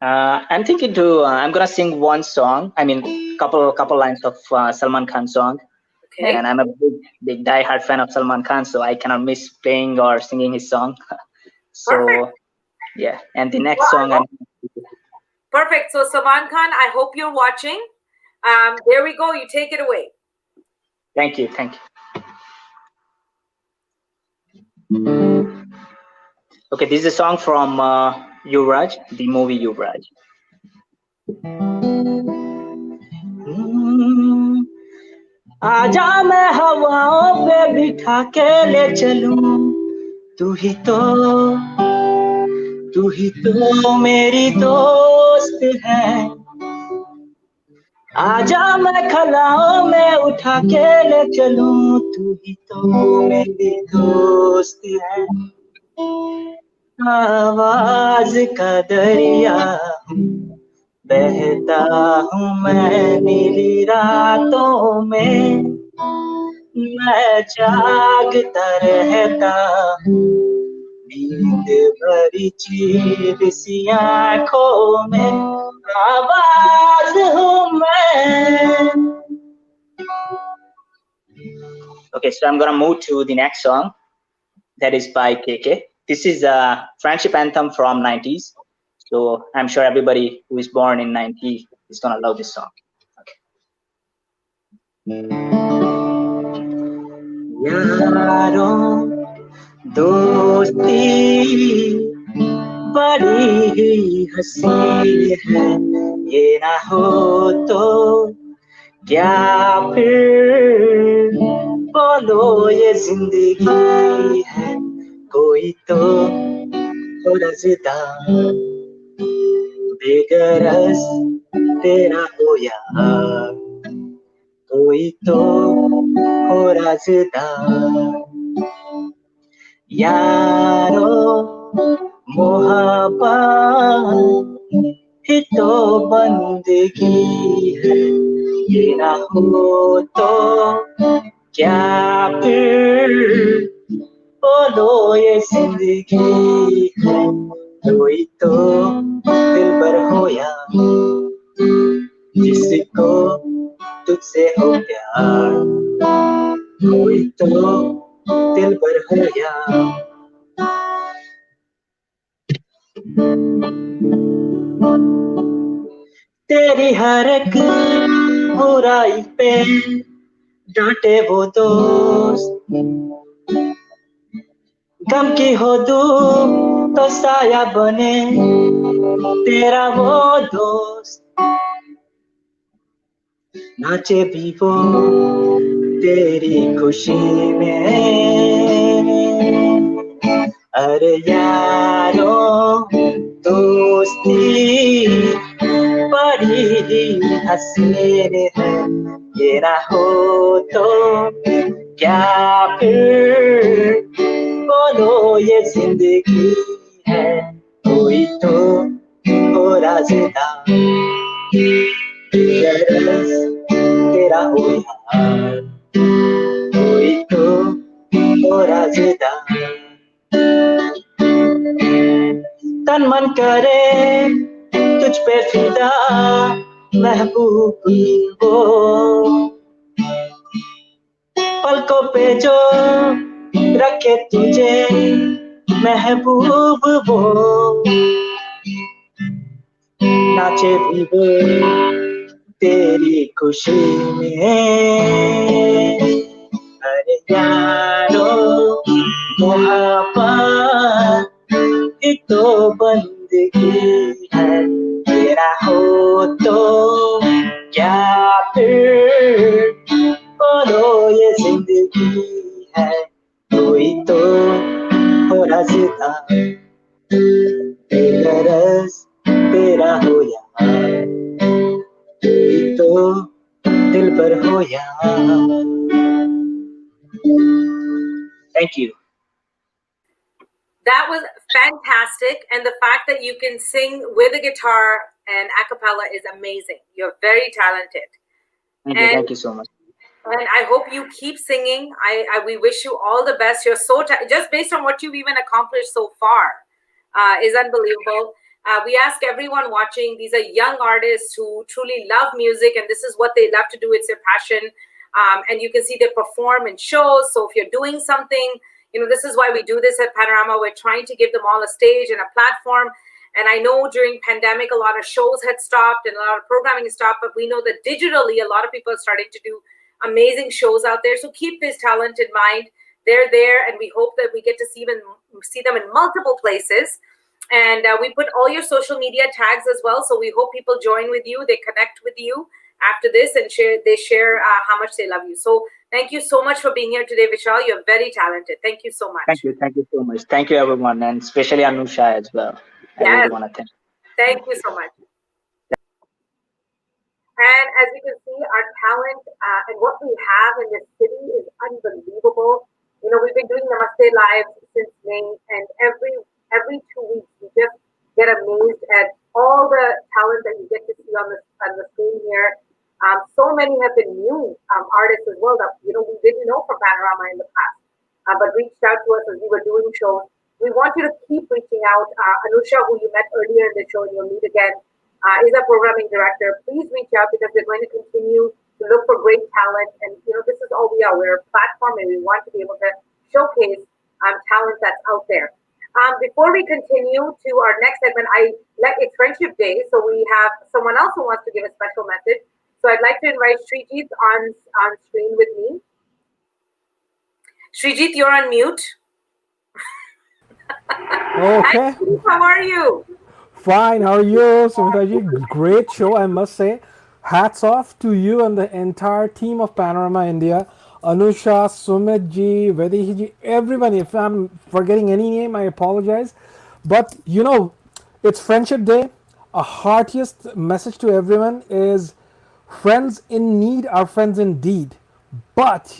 I'm thinking to. I'm gonna sing one song. I mean, couple lines of Salman Khan song. Okay. And I'm a big die-hard fan of Salman Khan, so I cannot miss playing or singing his song. So Perfect. yeah, and the next song I'm. Perfect. So Salman Khan, I hope you're watching. There we go. You take it away. Thank you. Okay, this is a song from Yuvraj, the movie Yuvraj. आजा मैं हवाओं पे बिठा के ले चलूं, तू ही तो मेरी दोस्त है। आजा मैं खलाओं में उठा के ले चलूं, तू ही तो मेरी दोस्त है। आवाज का दरिया बहता हूँ मैं नीली रातों में, मैं जागता रहता नींद भरी चीर सी आँखों में, आवाज हूँ मैं। Okay, so I'm gonna move to the next song. That is by KK. This is a friendship anthem from 90s. So I'm sure everybody who is born in 90 is gonna love this song. यारों दोस्ती बड़ी ही हंसी है, ये ना हो तो क्या फिर बोलो ये जिंदगी है, कोई तो हो रज़दा बेगरज तेरा हो यार, कोई तो हो रज़दा। यारो मोहब्बत ही तो बंदगी है, ये ना हो तो क्या फिर बोलो ये जिंदगी है, कोई तो दिलबर हो या जिसको तुझसे हो प्यार, कोई तो दिलबर हो या। तेरी हर एक बुराई पे डांटे वो दोस्त, गम की हो दूर तो साया बने तेरा वो दोस्त, नाचे भी वो तेरी खुशी में। अरे यारो दोस्ती बड़ी ही हसीन है, ये ना हो तो क्या फिर बोलो ये जिंदगी है, कोई तो हो राज़दा बेगरज तेरा हो यार, कोई तो हो राज़दा। तन मन करे तुझ पे फिदा महबूब वो, पलकों पे जो रखे तुझे महबूब वो, नाचे भी वो तेरी खुशी में। अरे यारो मोहब्बत ही तो बंदगी है, तेरा हो तो क्या फिर बोलो ये जिंदगी है, कोई तो हो राज़दा बेगरज तेरा हो यार, कोई तो दिलबर हो यार। Thank you. That was fantastic. And the fact that you can sing with a guitar and a cappella is amazing. You're very talented. Thank you so much. And I hope you keep singing. We wish you all the best. You're so just based on what you've even accomplished so far is unbelievable. We ask everyone watching, these are young artists who truly love music, and this is what they love to do. It's their passion. And you can see they perform in shows. So if you're doing something, this is why we do this at Panorama. We're trying to give them all a stage and a platform. And I know during pandemic, a lot of shows had stopped and a lot of programming has stopped, but we know that digitally, a lot of people are starting to do amazing shows out there. So keep this talent in mind. They're there, and we hope that we get to see them in multiple places. And we put all your social media tags as well. So we hope people join with you. They connect with you after this and share how much they love you. So thank you so much for being here today, Vishal. You're very talented. Thank you so much. Thank you so much. Thank you, everyone, and especially Anusha as well. I really want to thank you. Thank you so much. And as you can see, our talent and what we have in this city is unbelievable. We've been doing Namaste Live since May, and every 2 weeks we just get amazed at all the talent that you get to see on the screen here. So many have been new artists as well that we didn't know from Panorama in the past, but reached out to us as we were doing shows. We want you to keep reaching out. Anusha, who you met earlier in the show, and you'll meet again, is our programming director. Please reach out because we're going to continue to look for great talent. And this is all we are. We're a platform, and we want to be able to showcase talent that's out there. Before we continue to our next segment, it's Friendship Day, so we have someone else who wants to give a special message. So I'd like to invite Srijit on screen with me. Srijit, you're on mute. Okay. Hi, Srijit, how are you? Fine. How are you, Sumeeta? Great show, I must say. Hats off to you and the entire team of Panorama India. Anusha, Sumit ji, Vedihi ji, everybody. If I'm forgetting any name, I apologize. But it's Friendship Day. A heartiest message to everyone is friends in need are friends indeed. But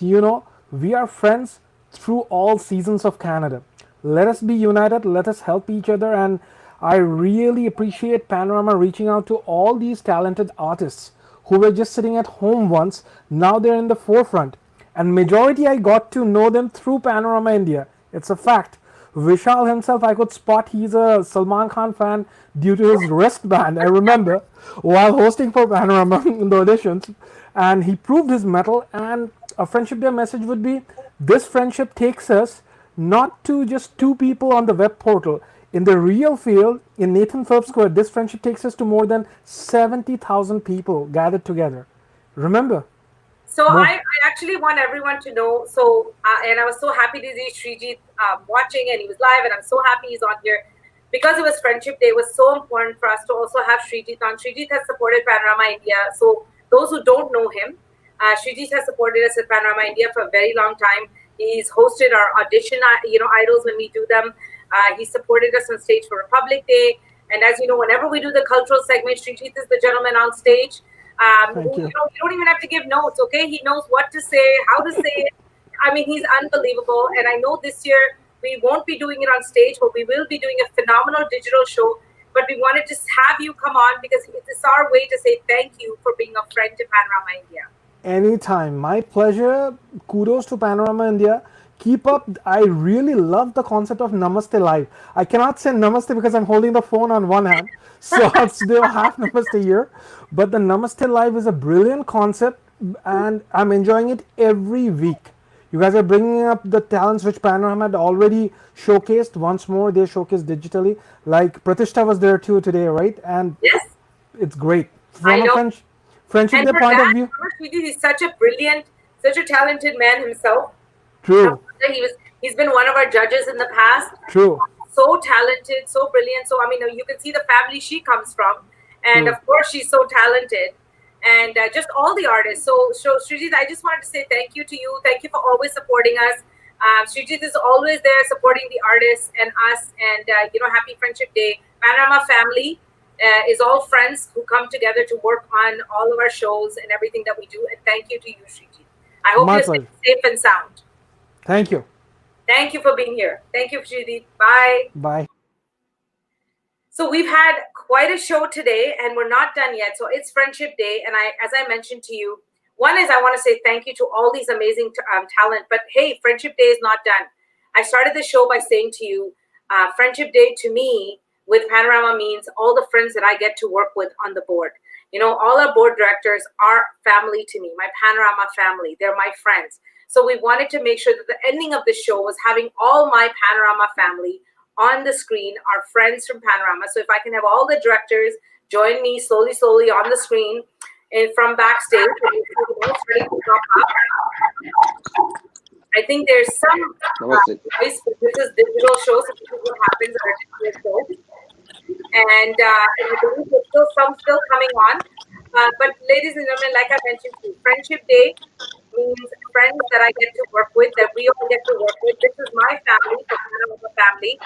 we are friends through all seasons of Canada. Let us be united, let us help each other, and I really appreciate Panorama reaching out to all these talented artists who were just sitting at home once. Now they're in the forefront, and majority I got to know them through Panorama India. It's a fact. Vishal himself, I could spot he's a Salman Khan fan due to his wristband. I remember while hosting for Panorama in the auditions, and he proved his mettle. And a Friendship Day message would be, this friendship takes us not to just two people on the web portal. In the real field, in Nathan Phillips Square, this friendship takes us to more than 70,000 people gathered together. Remember? So I actually want everyone to know. So, and I was so happy to see Srijit watching, and he was live, and I'm so happy he's on here. Because it was Friendship Day, it was so important for us to also have Srijit on. Srijit has supported Panorama India. So those who don't know him, Srijit has supported us at Panorama India for a very long time. He's hosted our audition, idols when we do them. He supported us on stage for Republic Day. And as you know, whenever we do the cultural segment, Srijit is the gentleman on stage. You don't even have to give notes, okay? He knows what to say, how to say it. I mean, he's unbelievable. And I know this year we won't be doing it on stage, but we will be doing a phenomenal digital show. But we wanted to have you come on because it's our way to say thank you for being a friend to Panorama India. Anytime. My pleasure. Kudos to Panorama India. Keep up. I really love the concept of Namaste Live. I cannot say Namaste because I'm holding the phone on one hand. So I'll still have Namaste here. But the Namaste Live is a brilliant concept, and I'm enjoying it every week. You guys are bringing up the talents which Panorama had already showcased. Once more, they showcased digitally. Like Pratishtha was there too today, right? And yes, it's great. From a friendship and point of view. He's such a brilliant, such a talented man himself. True. He's been one of our judges in the past. True. So talented, so brilliant. So I mean, you can see the family she comes from, and of course she's so talented, and just all the artists. So Srijit, I just wanted to say thank you to you. Thank you for always supporting us. Srijit is always there supporting the artists and us, and happy Friendship Day. Panorama family is all friends who come together to work on all of our shows and everything that we do. And thank you to you, Srijit. I hope you're safe and sound. Thank you. Thank you for being here. Thank you, Srijit. Bye. Bye. So we've had quite a show today, and we're not done yet. So it's Friendship Day, and as I mentioned to you, one is I want to say thank you to all these amazing talent. But hey, Friendship Day is not done. I started the show by saying to you, Friendship Day to me with Panorama means all the friends that I get to work with on the board. All our board directors are family to me, my Panorama family. They're my friends. So we wanted to make sure that the ending of the show was having all my Panorama family on the screen, our friends from Panorama. So if I can have all the directors join me slowly on the screen and from backstage, I think there's some Namaste. voice. This is digital show, so this is what happens on a digital show. And I believe there's still some coming on. But ladies and gentlemen, like I mentioned to you, Friendship Day means friends that I get to work with, that we all get to work with. This is my family, the Panorama family.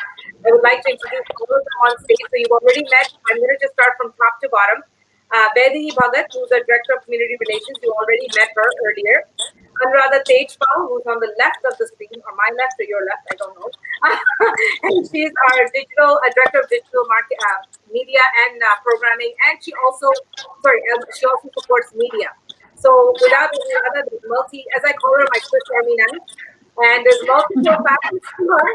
I would like to introduce all of them on stage. So you've already met. I'm going to just start from top to bottom. Vaidehi Bhagat, who's a Director of Community Relations. You already met her earlier. Anuradha Tejpal, who's on the left of the screen, or my left or your left, I don't know. And she's our Director of Digital Market, Media and Programming. And she also supports media. So without Anuradha, there's as I call her, my Swiss Army knife. And there's multiple facets to her.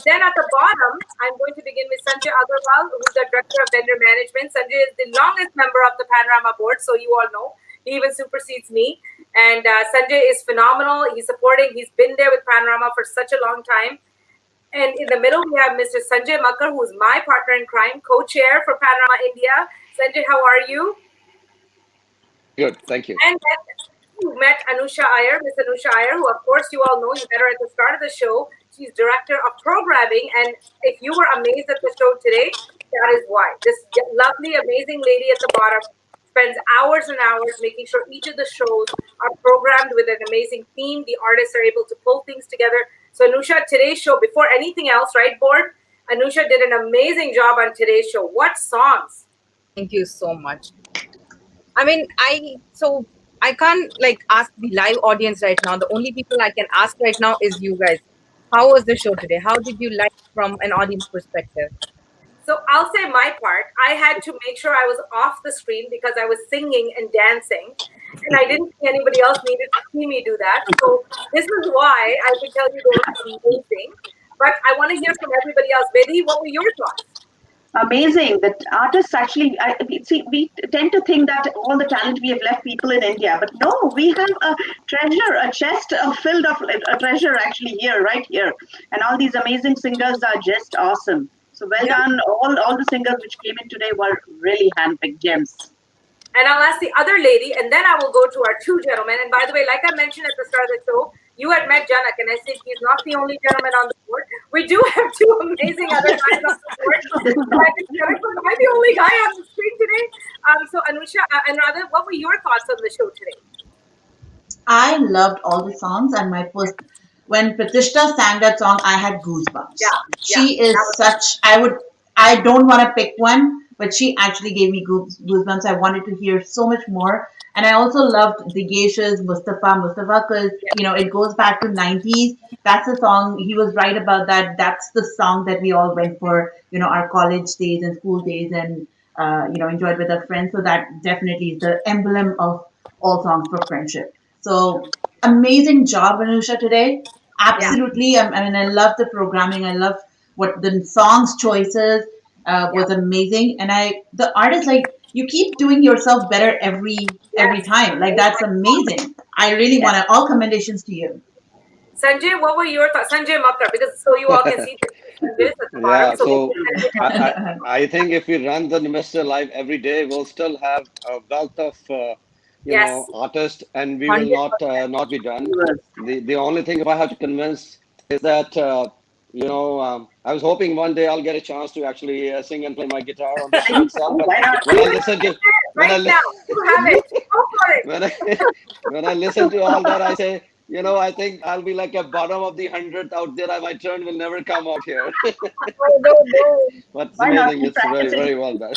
Then at the bottom, I'm going to begin with Sanjay Agarwal, who's the Director of Vendor Management. Sanjay is the longest member of the Panorama board, so you all know. He even supersedes me. And Sanjay is phenomenal. He's been there with Panorama for such a long time. And in the middle, we have Mr. Sanjay Makkar, who's my partner in crime, co-chair for Panorama India. Sanjay, how are you? Good, thank you. And then you met Anusha Iyer, Miss Anusha Iyer, who of course you all know. You met her at the start of the show. She's Director of Programming. And if you were amazed at the show today, that is why. This lovely, amazing lady at the bottom spends hours and hours making sure each of the shows are programmed with an amazing theme. The artists are able to pull things together. So Anusha, today's show, before anything else, right, board? Anusha did an amazing job on today's show. What songs? Thank you so much. I mean, I can't ask the live audience right now. The only people I can ask right now is you guys. How was the show today? How did you like from an audience perspective? So I'll say my part. I had to make sure I was off the screen because I was singing and dancing, and I didn't think anybody else needed to see me do that. So this is why I could tell you they were amazing. But I want to hear from everybody else. Vaidehi, what were your thoughts? Amazing that artists actually, we tend to think that all the talent we have left people in India, but no, we have a treasure, a chest filled of a treasure actually right here. And all these amazing singers are just awesome. So well done. All the singers which came in today were really handpicked gems. And I'll ask the other lady, and then I will go to our two gentlemen. And by the way, like I mentioned at the start of the show, you had met Janak, and I said he's not the only gentleman on the board. We do have two amazing other guys on the board. But I think Janak was the only guy on the screen today. So Anusha and Radha, what were your thoughts on the show today? I loved all the songs, and when Pratishtha sang that song, I had goosebumps. She is such. I don't want to pick one, but she actually gave me goosebumps. I wanted to hear so much more. And I also loved Digesh's Mustafa, because, it goes back to 90s. That's the song. He was right about that. That's the song that we all went for, our college days and school days and, enjoyed with our friends. So that definitely is the emblem of all songs for friendship. So amazing job, Anusha, today. Absolutely. I love the programming. I love what the songs choices was amazing. And the artist, you keep doing yourself better every time. That's amazing. I really want to, all commendations to you. Sanjay, what were your thoughts? Sanjay Makkar, because so you all can see this at the bottom. So I think if we run the Namaste live every day, we'll still have a wealth of artists, and we will not be done. The only thing if I have to convince is that I was hoping one day I'll get a chance to actually sing and play my guitar on the show itself. When I listen to all that, I say, I think I'll be like a bottom of the 100th out there. My turn will never come out here. But it's amazing. It's very, very well done.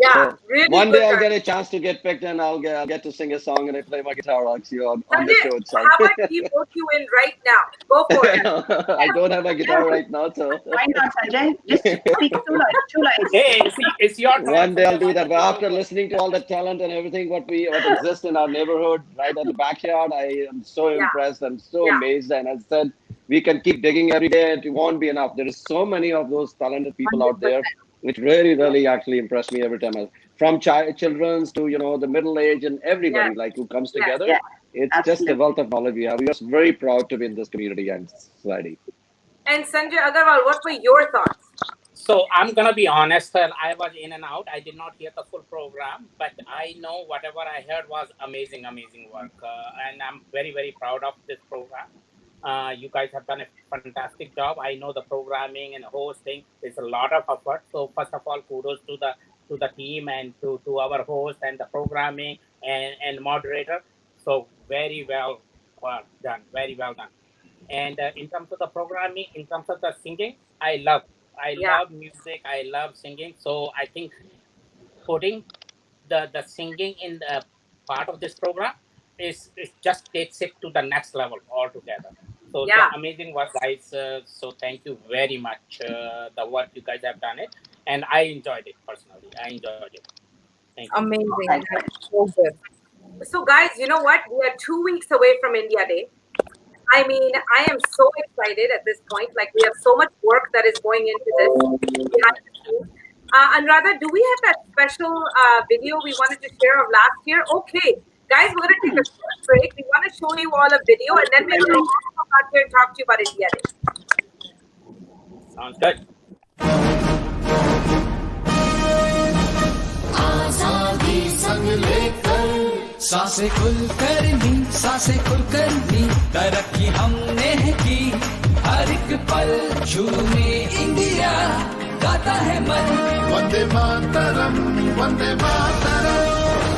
Yeah, really. One day I'll get a chance to get picked, and I'll get to sing a song and I play my guitar actually on the show itself. How about we vote you in right now? Go for it. I don't have a guitar right now, so. Why not, Sanjay? Just speak two lines. Hey, it's your time. One day I'll do that. But after listening to all the talent and everything what exists in our neighborhood, right at the backyard, I am so impressed and so amazed. And as I said, we can keep digging every day. It won't be enough. There is so many of those talented people out there. which really actually impressed me every time. From children's to the middle age and everybody like who comes together. Yeah, It's just a wealth of knowledge we have. We are very proud to be in this community and society. And Sanjay Agarwal, what were your thoughts? So I'm gonna be honest, sir. I was in and out. I did not hear the full program, but I know whatever I heard was amazing, amazing work, and I'm very, very proud of this program. You guys have done a fantastic job. I know the programming and hosting is a lot of effort. So first of all, kudos to the team and to our host and the programming and moderator. So very well done, very well done. And in terms of the programming, in terms of the singing, I love music. I love singing. So I think putting the singing in the part of this program is just takes it to the next level altogether. So the amazing work, guys. So thank you very much. The work you guys have done it, and I enjoyed it personally. I enjoyed it. Thank you. Amazing. So good. So, guys, you know what? We are 2 weeks away from India Day. I mean, I am so excited at this point. Like, we have so much work that is going into this behind the scenes. Anuradha, do we have that special video we wanted to share of last year? Okay, guys, we're going to take a short break. We want to show you all a video, and then we're going to come back here and talk to you about India Day. Sounds good. आजादी संग लेकर सांसें खुल करनी तरक्की हमने की हर एक पल झूमे इंडिया गाता है मन वंदे मातरम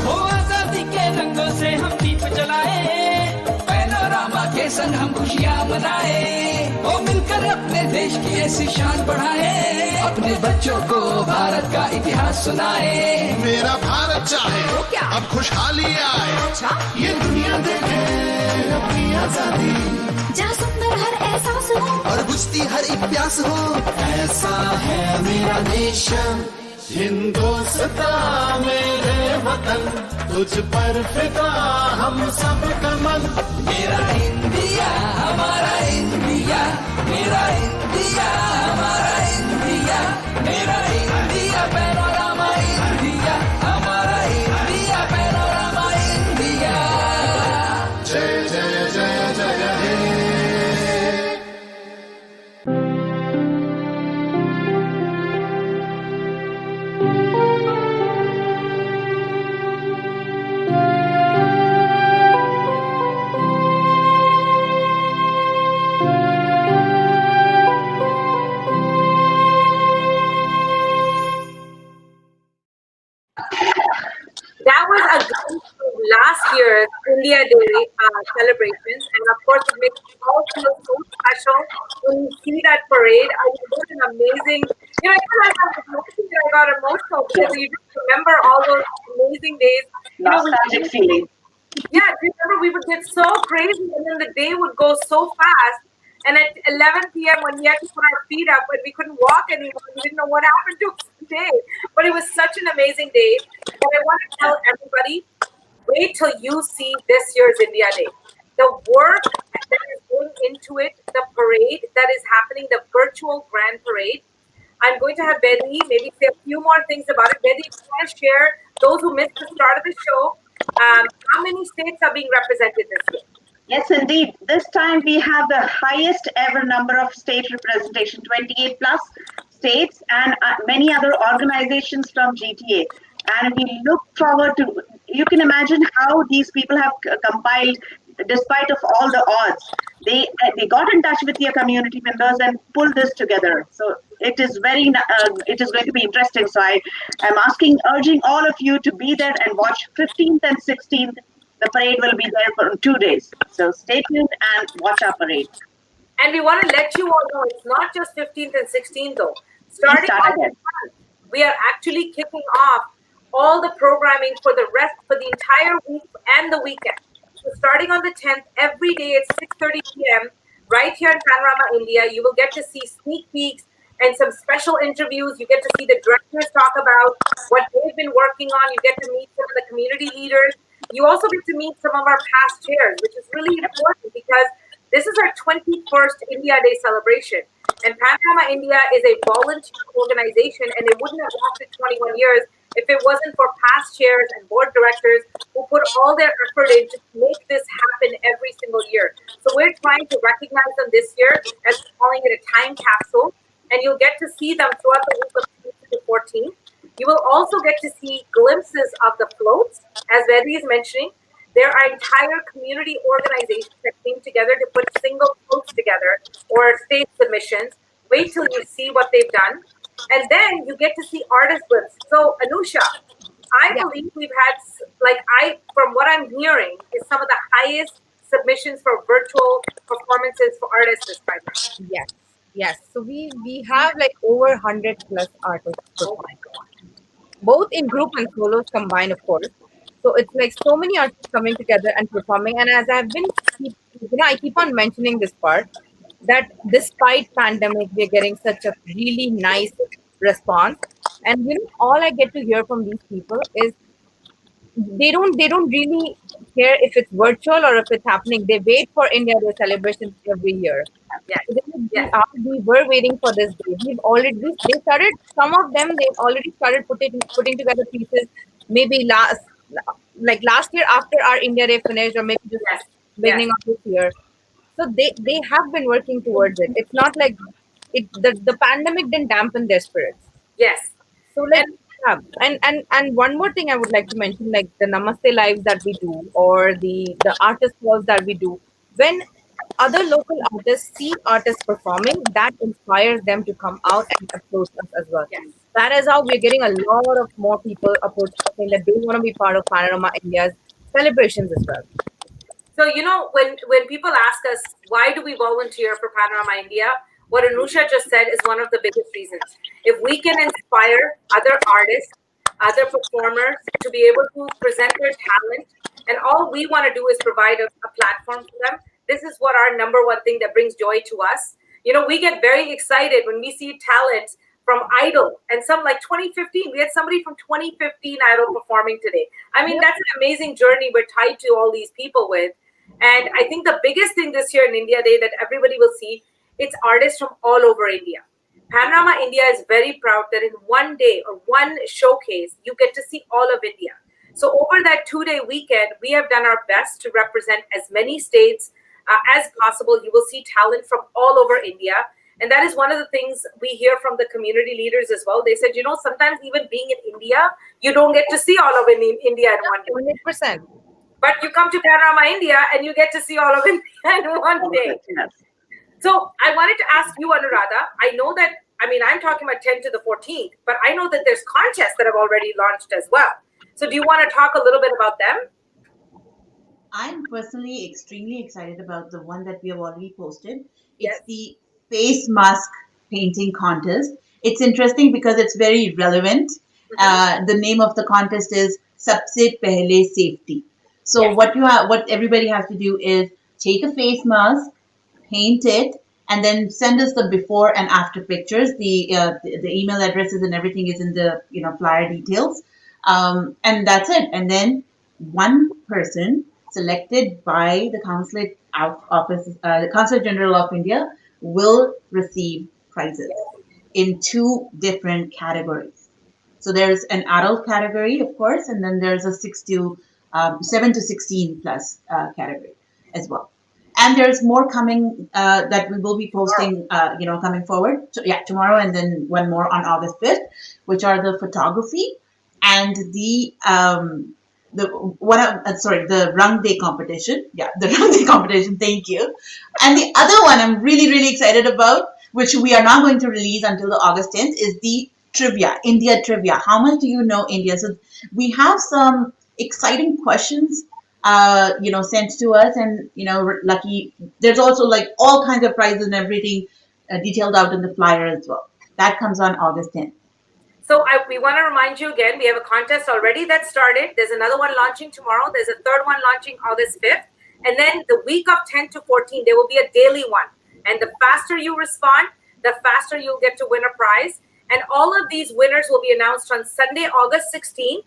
हो आजादी के रंगों से हम दीप जलाए पैनोरामा के संग हम खुशियां मनाए ओ मिलकर अपने देश की ऐसी शान बढ़ाए अपने बच्चों को भारत का इतिहास सुनाए मेरा भारत चाहे अब खुशहाली आए ये दुनिया देखे अपनी आजादी जहाँ सुंदर हर एहसास हो और बुझती हर एक प्यास हो ऐसा है मेरा देश हिंदुस्तान मेरे वतन तुझ पर फिदा हम सब का मन मेरा इंडिया हमारा इंडिया मेरा इंडिया हमारा इंडिया मेरा इंडिया पैनोरामा इंडिया हमारा इंडिया पैनोरामा इंडिया जय जय जय जय हे That was a glimpse of last year's India Day celebrations, and of course, it makes it all feel so special when you see that parade. I mean, what an amazing! You know, I got emotional because you just remember all those amazing days. Nostalgic feeling. Yeah, do you remember we would get so crazy, and then the day would go so fast. And at 11 p.m. when we had to put our feet up and we couldn't walk anymore, we didn't know what happened to us today. But it was such an amazing day. But I want to tell everybody, wait till you see this year's India Day. The work that is going into it, the parade that is happening, the virtual grand parade. I'm going to have Betty maybe say a few more things about it. Betty, if you want to share, those who missed the start of the show, how many states are being represented this year? Yes, indeed. This time we have the highest ever number of state representation, 28 plus states and many other organizations from GTA. And we look forward to, you can imagine how these people have compiled, despite of all the odds. They got in touch with their community members and pulled this together. So it is it is going to be interesting. So I am urging all of you to be there and watch 15th and 16th. The parade will be there for 2 days. So stay tuned and watch our parade. And we want to let you all know it's not just 15th and 16th though. Starting on the 10th, we are actually kicking off all the programming for the entire week and the weekend. So starting on the 10th, every day at 6:30 p.m. right here in Panorama India, you will get to see sneak peeks and some special interviews. You get to see the directors talk about what they've been working on. You get to meet some of the community leaders. You also get to meet some of our past chairs, which is really important because this is our 21st India Day celebration. And Panorama India is a volunteer organization, and it wouldn't have lasted 21 years if it wasn't for past chairs and board directors who put all their effort in to make this happen every single year. So we're trying to recognize them this year as calling it a time capsule, and you'll get to see them throughout the week of 10th to the 14th. You will also get to see glimpses of the floats, as Vedi is mentioning. There are entire community organizations that came together to put single floats together or stage submissions. Wait till you see what they've done. And then you get to see artist glimpses. So, Anusha, I believe we've had, from what I'm hearing, is some of the highest submissions for virtual performances for artists this time around. Yes. So we have like over 100 plus artists performing, both in group and solos combined, of course. So it's like so many artists coming together and performing. And as I keep on mentioning this part, that despite pandemic, we're getting such a really nice response. And all I get to hear from these people is they don't really care if it's virtual or if it's happening. They wait for India Day celebrations every year. We were waiting for this day. They started, some of them, they already started putting together pieces maybe last year after our India Day finished, or maybe just beginning of this year. So they have been working towards it. It's not like the pandemic didn't dampen their spirits. Yes. So and one more thing I would like to mention, like the Namaste lives that we do, or the artist calls that we do. When other local artists see artists performing, that inspires them to come out and approach us as well. That is how we're getting a lot of more people approach us saying that they want to be part of Panorama India's celebrations as well. So, when people ask us, why do we volunteer for Panorama India? What Anusha just said is one of the biggest reasons. If we can inspire other artists, other performers to be able to present their talent, and all we want to do is provide a platform for them, this is what our number one thing that brings joy to us. We get very excited when we see talent from Idol, and some like 2015. We had somebody from 2015 Idol performing today. I mean, that's an amazing journey we're tied to all these people with. And I think the biggest thing this year in India Day that everybody will see, it's artists from all over India. Panorama India is very proud that in one day or one showcase, you get to see all of India. So over that 2-day weekend, we have done our best to represent as many states as possible. You will see talent from all over India. And that is one of the things we hear from the community leaders as well. They said, sometimes even being in India, you don't get to see all of India in one day. 100%. But you come to Panorama India and you get to see all of India in one day. So I wanted to ask you, Anuradha, I know that, I'm talking about 10th to the 14th, but I know that there's contests that have already launched as well. So do you want to talk a little bit about them? I'm personally extremely excited about the one that we have already posted. It's the face mask painting contest. It's interesting because it's very relevant. The name of the contest is Sabse Pehle Safety. So what everybody has to do is take a face mask, paint it, and then send us the before and after pictures. The email addresses and everything is in the flyer details, and that's it. And then one person selected by the Consulate Office, the Consulate General of India, will receive prizes in 2 different categories. So there's an adult category, of course, and then there's a 7 to 16 plus category as well. And there's more coming that we will be posting, coming forward. So, tomorrow, and then one more on August 5th, which are the photography and the Rang Day competition. The Rang Day competition. Thank you. And the other one I'm really, really excited about, which we are not going to release until the August 10th, is the trivia, India trivia. How much do you know India? So we have some exciting questions, sent to us, and lucky. There's also like all kinds of prizes and everything detailed out in the flyer as well. That comes on August 10th. So we want to remind you again, we have a contest already that started. There's another one launching tomorrow. There's a third one launching August 5th. And then the week of 10 to 14, there will be a daily one. And the faster you respond, the faster you'll get to win a prize. And all of these winners will be announced on Sunday, August 16th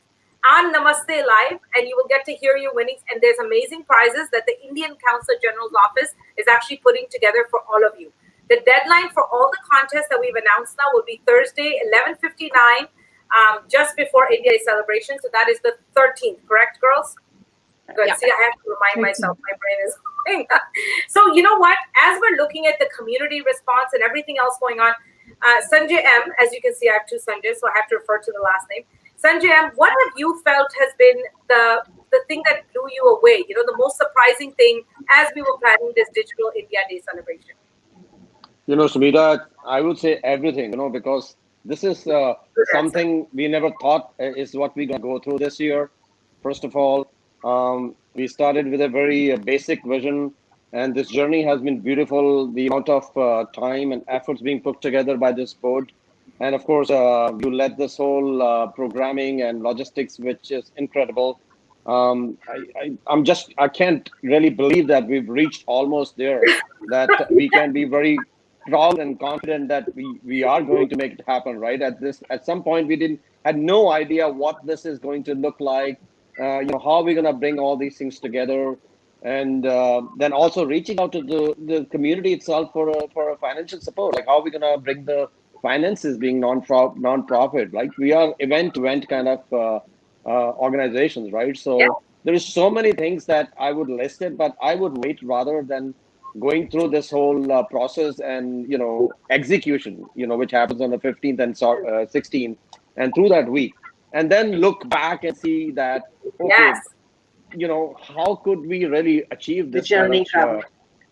on Namaste Live. And you will get to hear your winnings. And there's amazing prizes that the Indian Consul General's Office is actually putting together for all of you. The deadline for all the contests that we've announced now will be Thursday, 11:59, just before India Day celebration. So that is the 13th, correct, girls? Good. Yeah. See, I have to remind myself. My brain is going. So you know what? As we're looking at the community response and everything else going on, Sanjay M, as you can see, I have two Sanjays, so I have to refer to the last name. Sanjay M, what have you felt has been the thing that blew you away? You know, the most surprising thing as we were planning this Digital India Day celebration. Sumeeta, I would say everything, because this is something we never thought is what we're going to go through this year. First of all, we started with a very basic vision, and this journey has been beautiful. The amount of time and efforts being put together by this board. And of course, you led this whole programming and logistics, which is incredible. I can't really believe that we've reached almost there, that we can be very proud and confident that we are going to make it happen, right? At some point we had no idea what this is going to look like, how we're going to bring all these things together, and then also reaching out to the community itself for a financial support, like how we're going to bring the finances being non-profit, like we are event to event kind of organizations, right? So there is so many things that I would list it, but I would wait rather than going through this whole process and execution, which happens on the 15th and 16th, and through that week, and then look back and see that, okay, how could we really achieve this journey?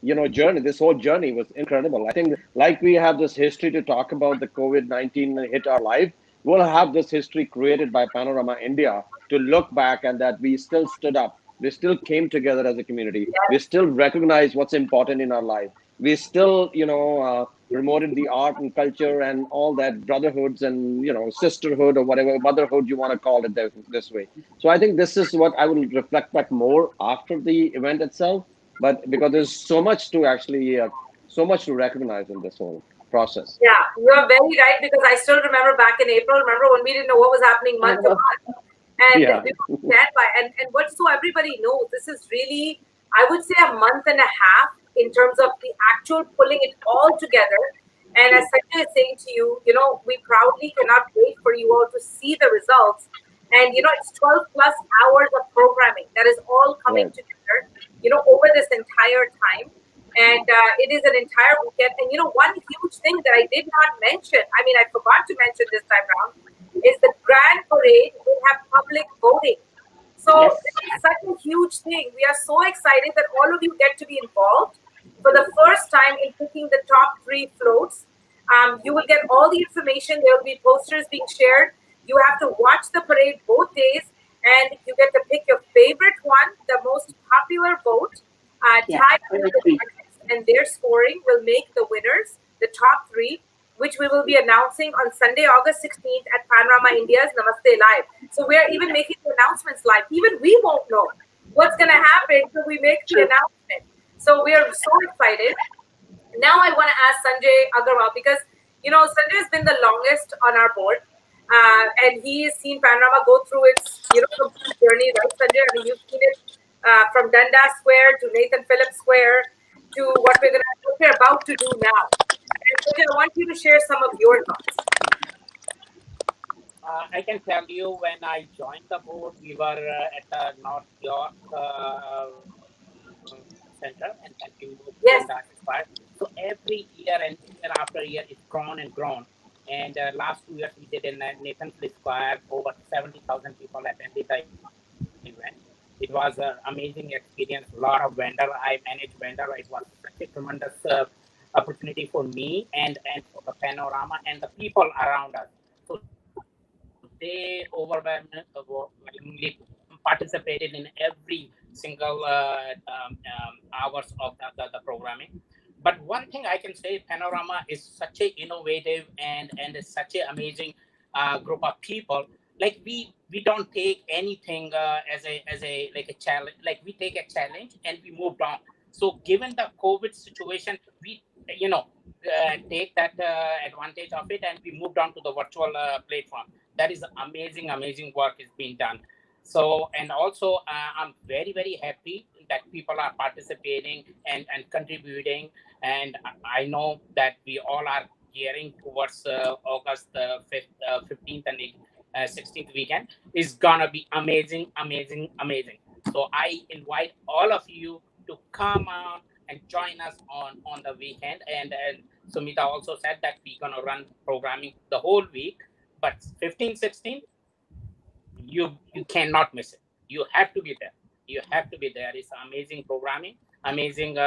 This whole journey was incredible. I think, like we have this history to talk about the COVID-19 hit our life, we'll have this history created by Panorama India to look back and that we still stood up. We still came together as a community. We still recognize what's important in our life. We still, promoted the art and culture and all that brotherhoods and, sisterhood or whatever, motherhood you want to call it this way. So I think this is what I will reflect back more after the event itself. But because there's so much to recognize in this whole process. Yeah, you're very right, because I still remember back in April, when we didn't know what was happening month to month. And we would stand by. And what, so everybody knows, this is really, I would say, a month and a half in terms of the actual pulling it all together. And as Sanjay is saying to you, we proudly cannot wait for you all to see the results. And, it's 12 plus hours of programming that is all coming together, over this entire time. And it is an entire weekend. And, one huge thing that I did not mention, I forgot to mention this time around, is the grand parade will have public voting. So it's such a huge thing. We are so excited that all of you get to be involved for the first time in picking the top 3 floats. You will get all the information. There will be posters being shared. You have to watch the parade both days, and you get to pick your favorite one, the most popular vote. Tied with the judges, and their scoring will make the winners, the top 3, which we will be announcing on Sunday, August 16th at Panorama India's Namaste Live. So we're even making the announcements live. Even we won't know what's going to happen until we make the announcement. So we are so excited. Now I want to ask Sanjay Agarwal, because, Sanjay has been the longest on our board. And he has seen Panorama go through its, complete journey, right, Sanjay? You've seen it from Dundas Square to Nathan Phillips Square to what we're about to do now. And Sanjay, I want you to share some of your thoughts. I can tell you, when I joined the board, we were at the North York Center, and then we moved to Dundas Square. So every year and year after year, it's grown and grown. And last 2 years, we did in Nathan Phillips Square. Over 70,000 people attended the event. It was an amazing experience. A lot of vendor. I managed vendor. It was such a tremendous opportunity for me and for the Panorama and the people around us. So they overwhelmingly participated in every single hours of the programming. But one thing I can say, Panorama is such an innovative and is such an amazing group of people. Like we don't take anything as a challenge. Like we take a challenge and we move on. So given the COVID situation, we take that advantage of it, and we moved on to the virtual platform. That is amazing work is being done. So, and also I'm very, very happy. that people are participating and contributing, and I know that we all are gearing towards August 5th, 15th and 16th weekend is gonna be amazing, amazing, amazing. So I invite all of you to come on and join us on the weekend. And Sumeeta also said that we're gonna run programming the whole week, but 15, 16, you cannot miss it. You have to be there. You have to be there. It's amazing programming, amazing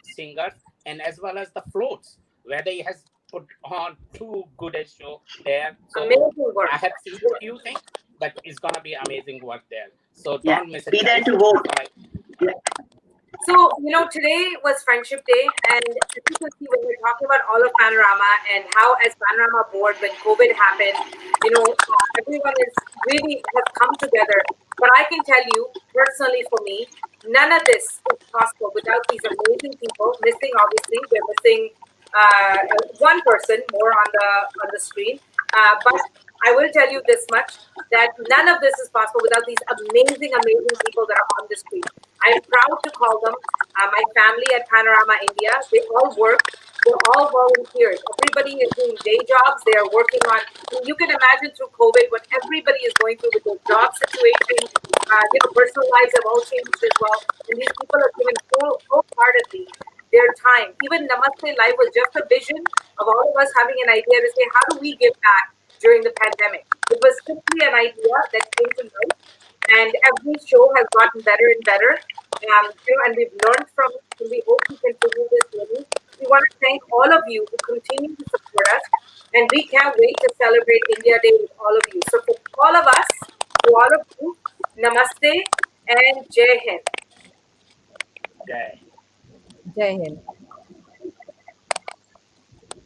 singers, and as well as the floats, where they has put on two good show there. So Amazing work. I have seen a few things, but it's gonna be amazing work there. So Yeah, don't miss it, be there guys. to vote. Yeah. So, today was Friendship Day, and as you can see, when we're talking about all of Panorama and how, as Panorama board, when COVID happened, everyone is really has come together. But I can tell you, personally, for me, none of this is possible without these amazing people. Missing, obviously, we're missing one person more on the screen, but I will tell you this much, that none of this is possible without these amazing, amazing people that are on the street. I'm proud to call them my family at Panorama India. They all work. They're all volunteers. Everybody is doing day jobs. They are working on, you can imagine through COVID what everybody is going through with their job situation. Personal lives have all changed as well. And these people are given wholeheartedly their time. Even Namaste Live was just a vision of all of us having an idea to say, how do we give back during the pandemic? It was simply an idea that came to life, and every show has gotten better and better. And we've learned from it, and we hope we continue this journey. We want to thank all of you who continue to support us, and we can't wait to celebrate India Day with all of you. So for all of us, to all of you, Namaste and Jai Hind. Okay. Jai Hind.